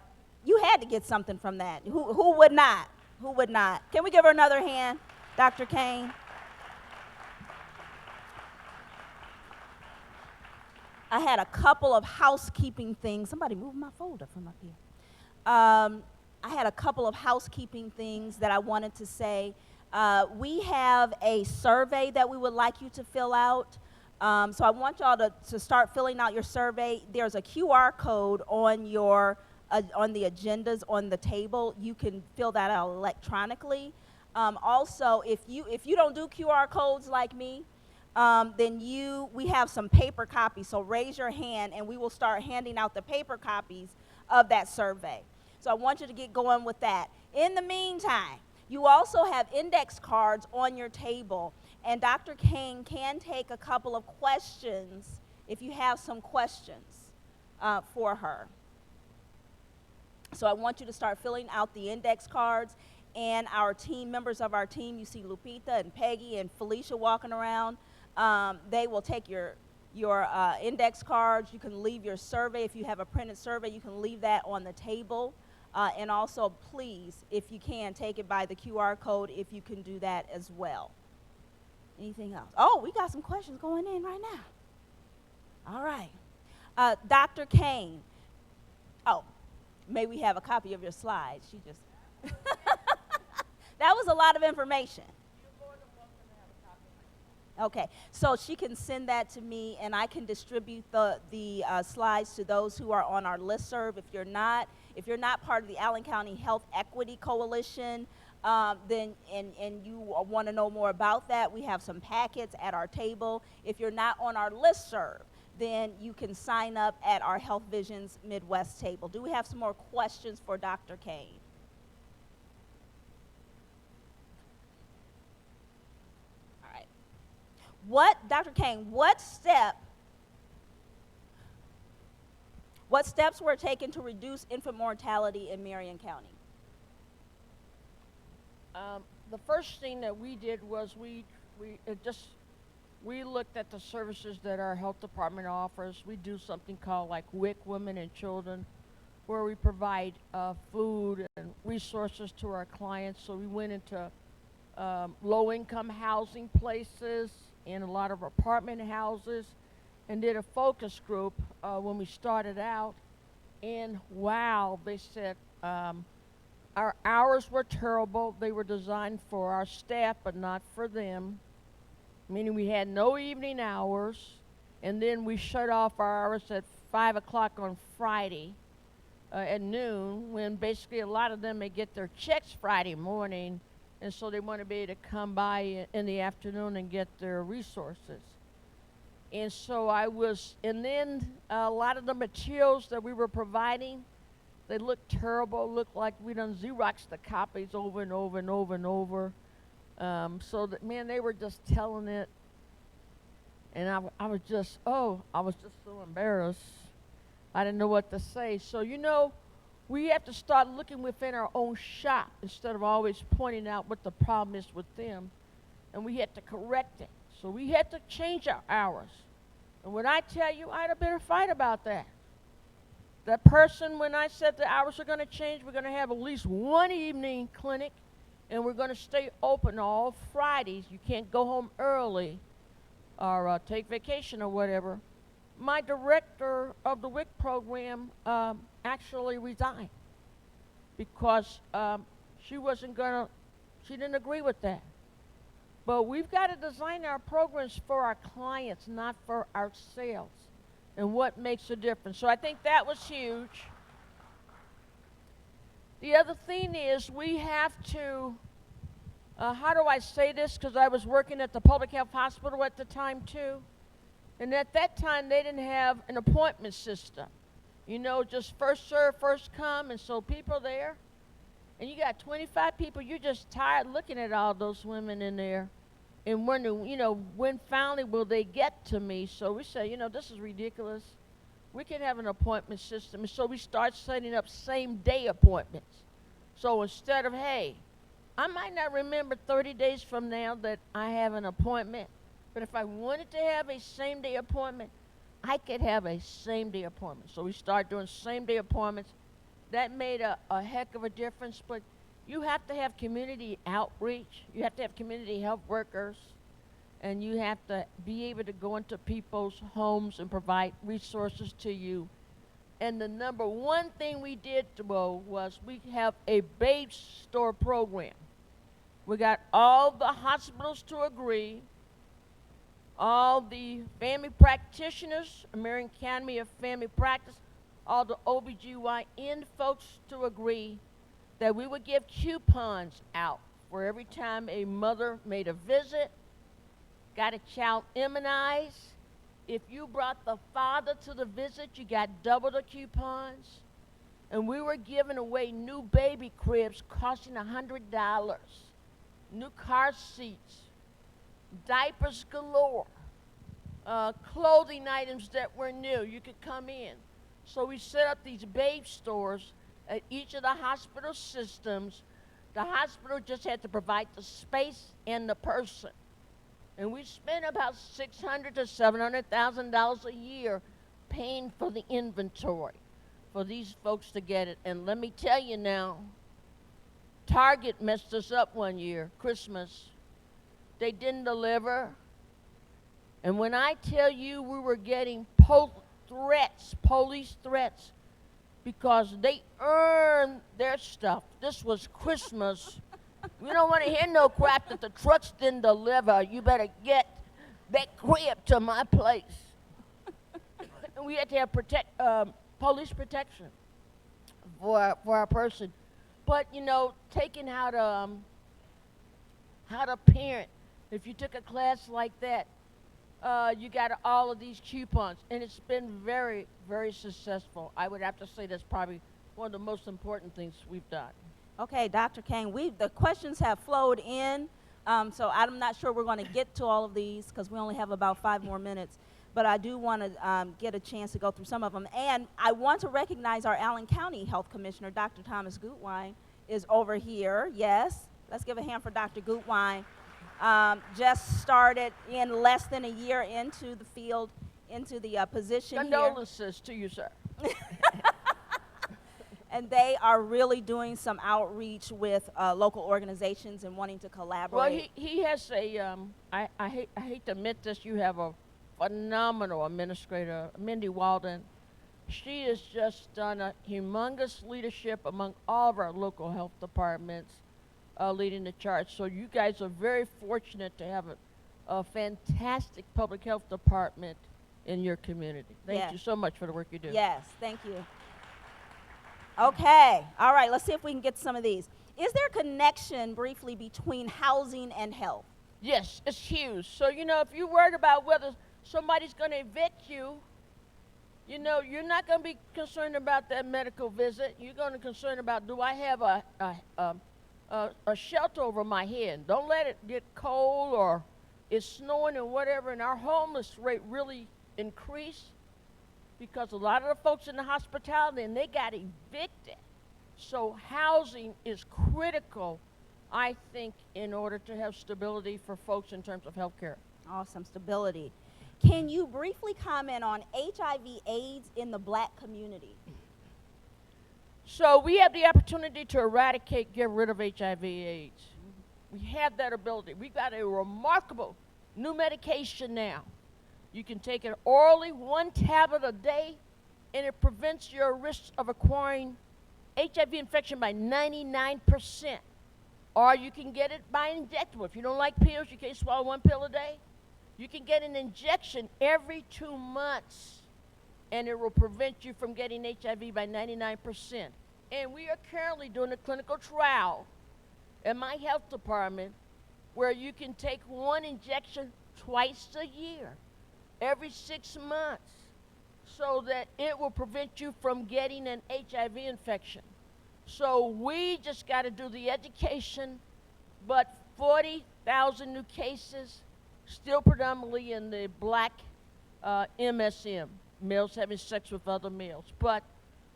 to get something from that. Who would not? Who would not? Can we give her another hand, Dr. Caine? I had a couple of housekeeping things. Somebody moved my folder from up here. I had a couple of housekeeping things that I wanted to say. We have a survey that we would like you to fill out. So I want y'all to start filling out your survey. There's a QR code on on the agendas on the table. You can fill that out electronically. Also, if you don't do QR codes like me, then we have some paper copies. So raise your hand, and we will start handing out the paper copies of that survey. So I want you to get going with that. In the meantime, you also have index cards on your table, and Dr. Caine can take a couple of questions if you have some questions for her. So I want you to start filling out the index cards, and our team, members of our team, you see Lupita and Peggy and Felicia walking around, they will take your index cards. You can leave your survey. If you have a printed survey, you can leave that on the table. And also, please, if you can, take it by the QR code if you can do that as well. Anything else? Oh, we got some questions going in right now. All right. Dr. Caine. Oh, may we have a copy of your slides? She just... That was a lot of information. Okay, so she can send that to me, and I can distribute the slides to those who are on our listserv. If you're not part of the Allen County Health Equity Coalition, then and you want to know more about that, we have some packets at our table. If you're not on our listserv, then you can sign up at our Health Visions Midwest table. Do we have some more questions for Dr. Caine? Dr. Caine, what steps were taken to reduce infant mortality in Marion County? The first thing that we did was we looked at the services that our health department offers. We do something called like WIC, Women and Children, where we provide food and resources to our clients. So we went into low-income housing places and a lot of apartment houses and did a focus group when we started out. And wow, they said our hours were terrible. They were designed for our staff, but not for them, meaning we had no evening hours. And then we shut off our hours at 5 o'clock on Friday at noon, when basically a lot of them may get their checks Friday morning, and so they want to be able to come by in the afternoon and get their resources. And so and then a lot of the materials that we were providing, they looked terrible, looked like we done Xeroxed the copies over and over and over and over. So that, man, they were just telling it. And I was just so embarrassed. I didn't know what to say. So, we have to start looking within our own shop instead of always pointing out what the problem is with them. And we had to correct it. So we had to change our hours. And when I tell you, I had a bitter fight about that. That person, when I said the hours are going to change, we're going to have at least one evening clinic, and we're going to stay open all Fridays. You can't go home early or take vacation or whatever. My director of the WIC program actually resigned because she didn't agree with that. But we've got to design our programs for our clients, not for ourselves, and what makes a difference. So I think that was huge. The other thing is we have to, how do I say this? Because I was working at the public health hospital at the time too. And at that time, they didn't have an appointment system. Just first serve, first come, and so people there. And you got 25 people, you're just tired looking at all those women in there and wondering, when finally will they get to me? So we say, this is ridiculous. We can have an appointment system. And so we start setting up same-day appointments. So instead of, hey, I might not remember 30 days from now that I have an appointment, but if I wanted to have a same-day appointment, I could have a same-day appointment. So we start doing same-day appointments. That made a heck of a difference, but you have to have community outreach. You have to have community health workers, and you have to be able to go into people's homes and provide resources to you. And the number one thing we did, was we have a babe store program. We got all the hospitals to agree, all the family practitioners, American Academy of Family Practice, all the OBGYN folks to agree that we would give coupons out for every time a mother made a visit, got a child immunized. If you brought the father to the visit, you got double the coupons. And we were giving away new baby cribs costing $100, new car seats, diapers galore, clothing items that were new. You could come in. So we set up these babe stores at each of the hospital systems. The hospital just had to provide the space and the person. And we spent about $600,000 to $700,000 a year paying for the inventory for these folks to get it. And let me tell you now, Target messed us up one year, Christmas. They didn't deliver. And when I tell you we were getting police threats, because they earned their stuff. This was Christmas. We don't want to hear no crap that the trucks didn't deliver. You better get that crib to my place. And we had to have police protection for our person. But, taking how to parent. If you took a class like that, you got all of these coupons, and it's been very, very successful. I would have to say that's probably one of the most important things we've done. Okay, Dr. Caine, the questions have flowed in. So I'm not sure we're going to get to all of these because we only have about 5 more minutes. But I do want to get a chance to go through some of them. And I want to recognize our Allen County Health Commissioner, Dr. Thomas Gutwein, is over here. Yes, let's give a hand for Dr. Gutwein. Just started in less than a year into the field, into the position here. Condolences to you, sir. And they are really doing some outreach with local organizations and wanting to collaborate. Well, he has a, I hate to admit this, you have a phenomenal administrator, Mindy Walden. She has just done a humongous leadership among all of our local health departments, leading the charge. So you guys are very fortunate to have a fantastic public health department in your community. Thank you so much for the work you do. Yes, thank you. Okay, all right, let's see if we can get some of these. Is there a connection, briefly, between housing and health? Yes, it's huge. So, you know, if you're worried about whether somebody's going to evict you, you know, you're not going to be concerned about that medical visit. You're going to be concerned about, do I have a shelter over my head? Don't let it get cold or it's snowing and whatever. And our homeless rate really increased because a lot of the folks in the hospitality, and they got evicted. So housing is critical, I think, in order to have stability for folks in terms of health care. Awesome, stability. Can you briefly comment on HIV/AIDS in the Black community? So we have the opportunity to eradicate, get rid of HIV/AIDS. We have that ability. We've got a remarkable new medication now. You can take it orally, 1 tablet a day, and it prevents your risk of acquiring HIV infection by 99%. Or you can get it by injectable. If you don't like pills, you can't swallow 1 pill a day. You can get an injection every 2 months, and it will prevent you from getting HIV by 99%. And we are currently doing a clinical trial in my health department where you can take 1 injection twice a year, every 6 months, so that it will prevent you from getting an HIV infection. So we just got to do the education, but 40,000 new cases, still predominantly in the Black MSM, males having sex with other males. But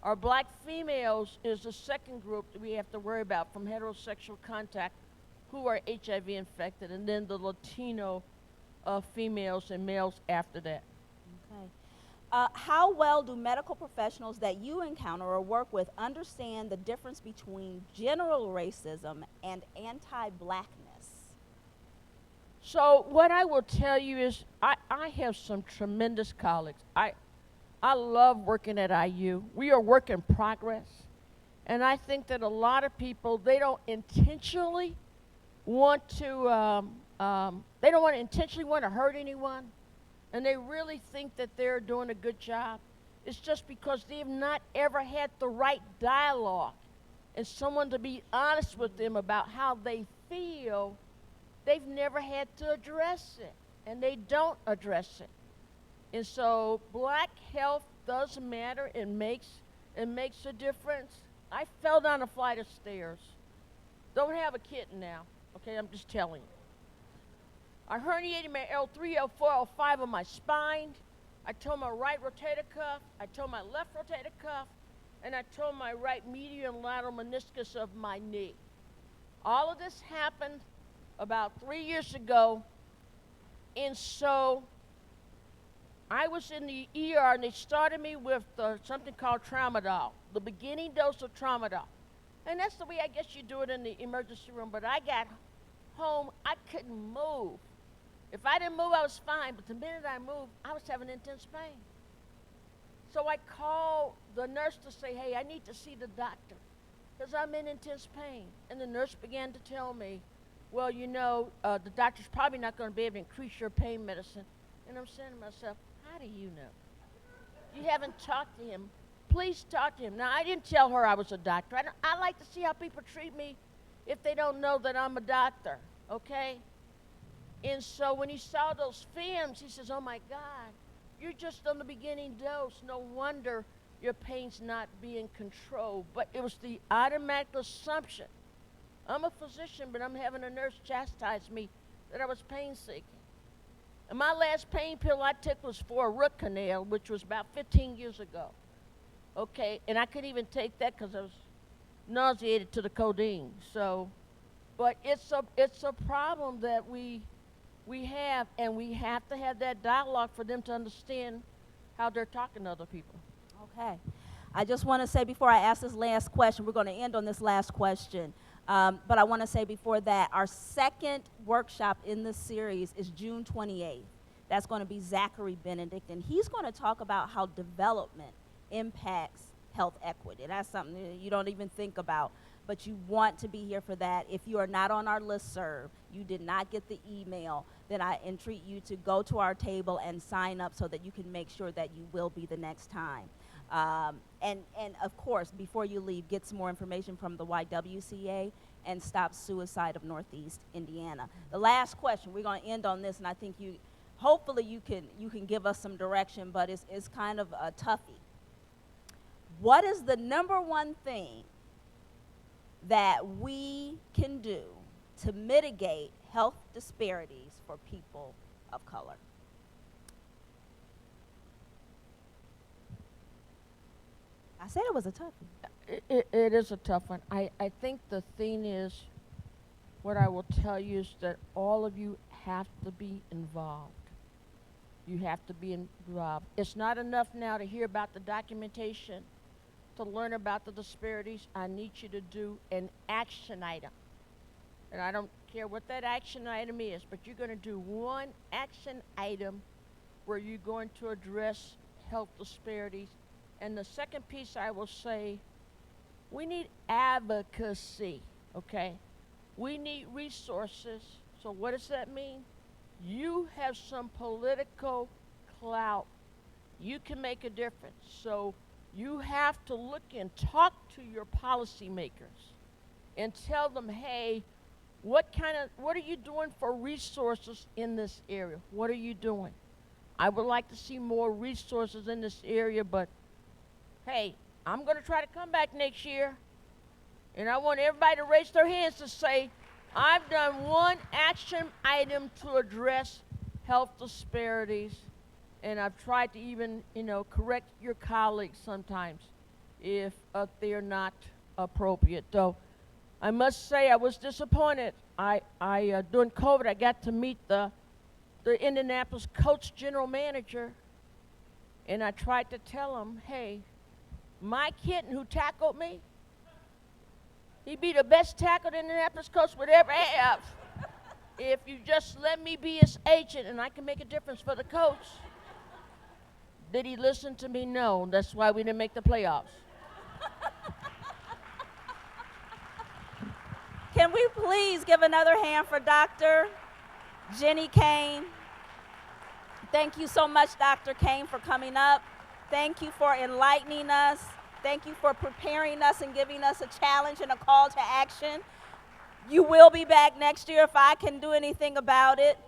our Black females is the second group that we have to worry about from heterosexual contact who are HIV infected, and then the Latino females and males after that. Okay. How well do medical professionals that you encounter or work with understand the difference between general racism and anti-Blackness? So what I will tell you is I have some tremendous colleagues. I love working at IU. We are work in progress. And I think that a lot of people, they don't intentionally want to, they don't want to intentionally want to hurt anyone. And they really think that they're doing a good job. It's just because they've not ever had the right dialogue and someone to be honest with them about how they feel. They've never had to address it, and they don't address it. And so Black health does matter. It makes a difference. I fell down a flight of stairs. Don't have a kitten now, okay? I'm just telling you. I herniated my L3, L4, L5 on my spine. I tore my right rotator cuff. I tore my left rotator cuff. And I tore my right medial and lateral meniscus of my knee. All of this happened about 3 years ago. And so I was in the ER, and they started me with something called Tramadol, the beginning dose of Tramadol. And that's the way I guess you do it in the emergency room. But I got home, I couldn't move. If I didn't move, I was fine. But the minute I moved, I was having intense pain. So I called the nurse to say, hey, I need to see the doctor because I'm in intense pain. And the nurse began to tell me, well, you know, the doctor's probably not going to be able to increase your pain medicine. And I'm saying to myself, how do you know? You haven't talked to him. Please talk to him. Now, I didn't tell her I was a doctor. I like to see how people treat me if they don't know that I'm a doctor, okay? And so when he saw those films, he says, oh, my God, you're just on the beginning dose. No wonder your pain's not being controlled. But it was the automatic assumption I'm a physician, but I'm having a nurse chastise me that I was pain sick. And my last pain pill I took was for a root canal, which was about 15 years ago. Okay, and I couldn't even take that because I was nauseated to the codeine. So, but it's a problem that we have, and we have to have that dialogue for them to understand how they're talking to other people. Okay. I just want to say before I ask this last question, we're going to end on this last question. But I want to say before that, our second workshop in this series is June 28th. That's going to be Zachary Benedict, and he's going to talk about how development impacts health equity. That's something that you don't even think about, but you want to be here for that. If you are not on our listserv, you did not get the email, then I entreat you to go to our table and sign up so that you can make sure that you will be the next time. And of course, before you leave, get some more information from the YWCA and Stop Suicide of Northeast Indiana. The last question, we're going to end on this, and I think hopefully you can give us some direction, but it's kind of a toughie. What is the number one thing that we can do to mitigate health disparities for people of color? I said it was a toughie. It is a tough one. I think the thing is, what I will tell you is that all of you have to be involved. You have to be involved. It's not enough now to hear about the documentation, to learn about the disparities. I need you to do an action item. And I don't care what that action item is, but you're going to do one action item where you're going to address health disparities. And the second piece I will say, we need advocacy, okay? We need resources. So what does that mean? You have some political clout. You can make a difference. So you have to look and talk to your policymakers and tell them, hey, what are you doing for resources in this area? What are you doing? I would like to see more resources in this area, but hey, I'm going to try to come back next year, and I want everybody to raise their hands to say, I've done one action item to address health disparities, and I've tried to even, correct your colleagues sometimes if they're not appropriate. Though I must say I was disappointed. During COVID, I got to meet the Indianapolis Colts general manager, and I tried to tell him, hey, my kitten who tackled me, he'd be the best tackle the Indianapolis Colts would ever have if you just let me be his agent and I can make a difference for the Colts. Did he listen to me? No. That's why we didn't make the playoffs. Can we please give another hand for Dr. Jenny Caine? Thank you so much, Dr. Caine, for coming up. Thank you for enlightening us. Thank you for preparing us and giving us a challenge and a call to action. You will be back next year if I can do anything about it.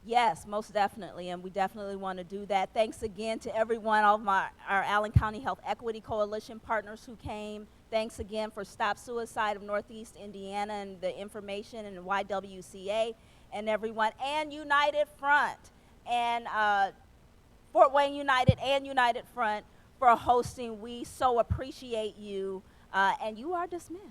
Yes, most definitely, and we definitely want to do that. Thanks again to everyone, all of our Allen County Health Equity Coalition partners who came. Thanks again for Stop Suicide of Northeast Indiana and the information, and YWCA and everyone, and United Front, and Fort Wayne United and United Front for hosting. We so appreciate you, and you are dismissed.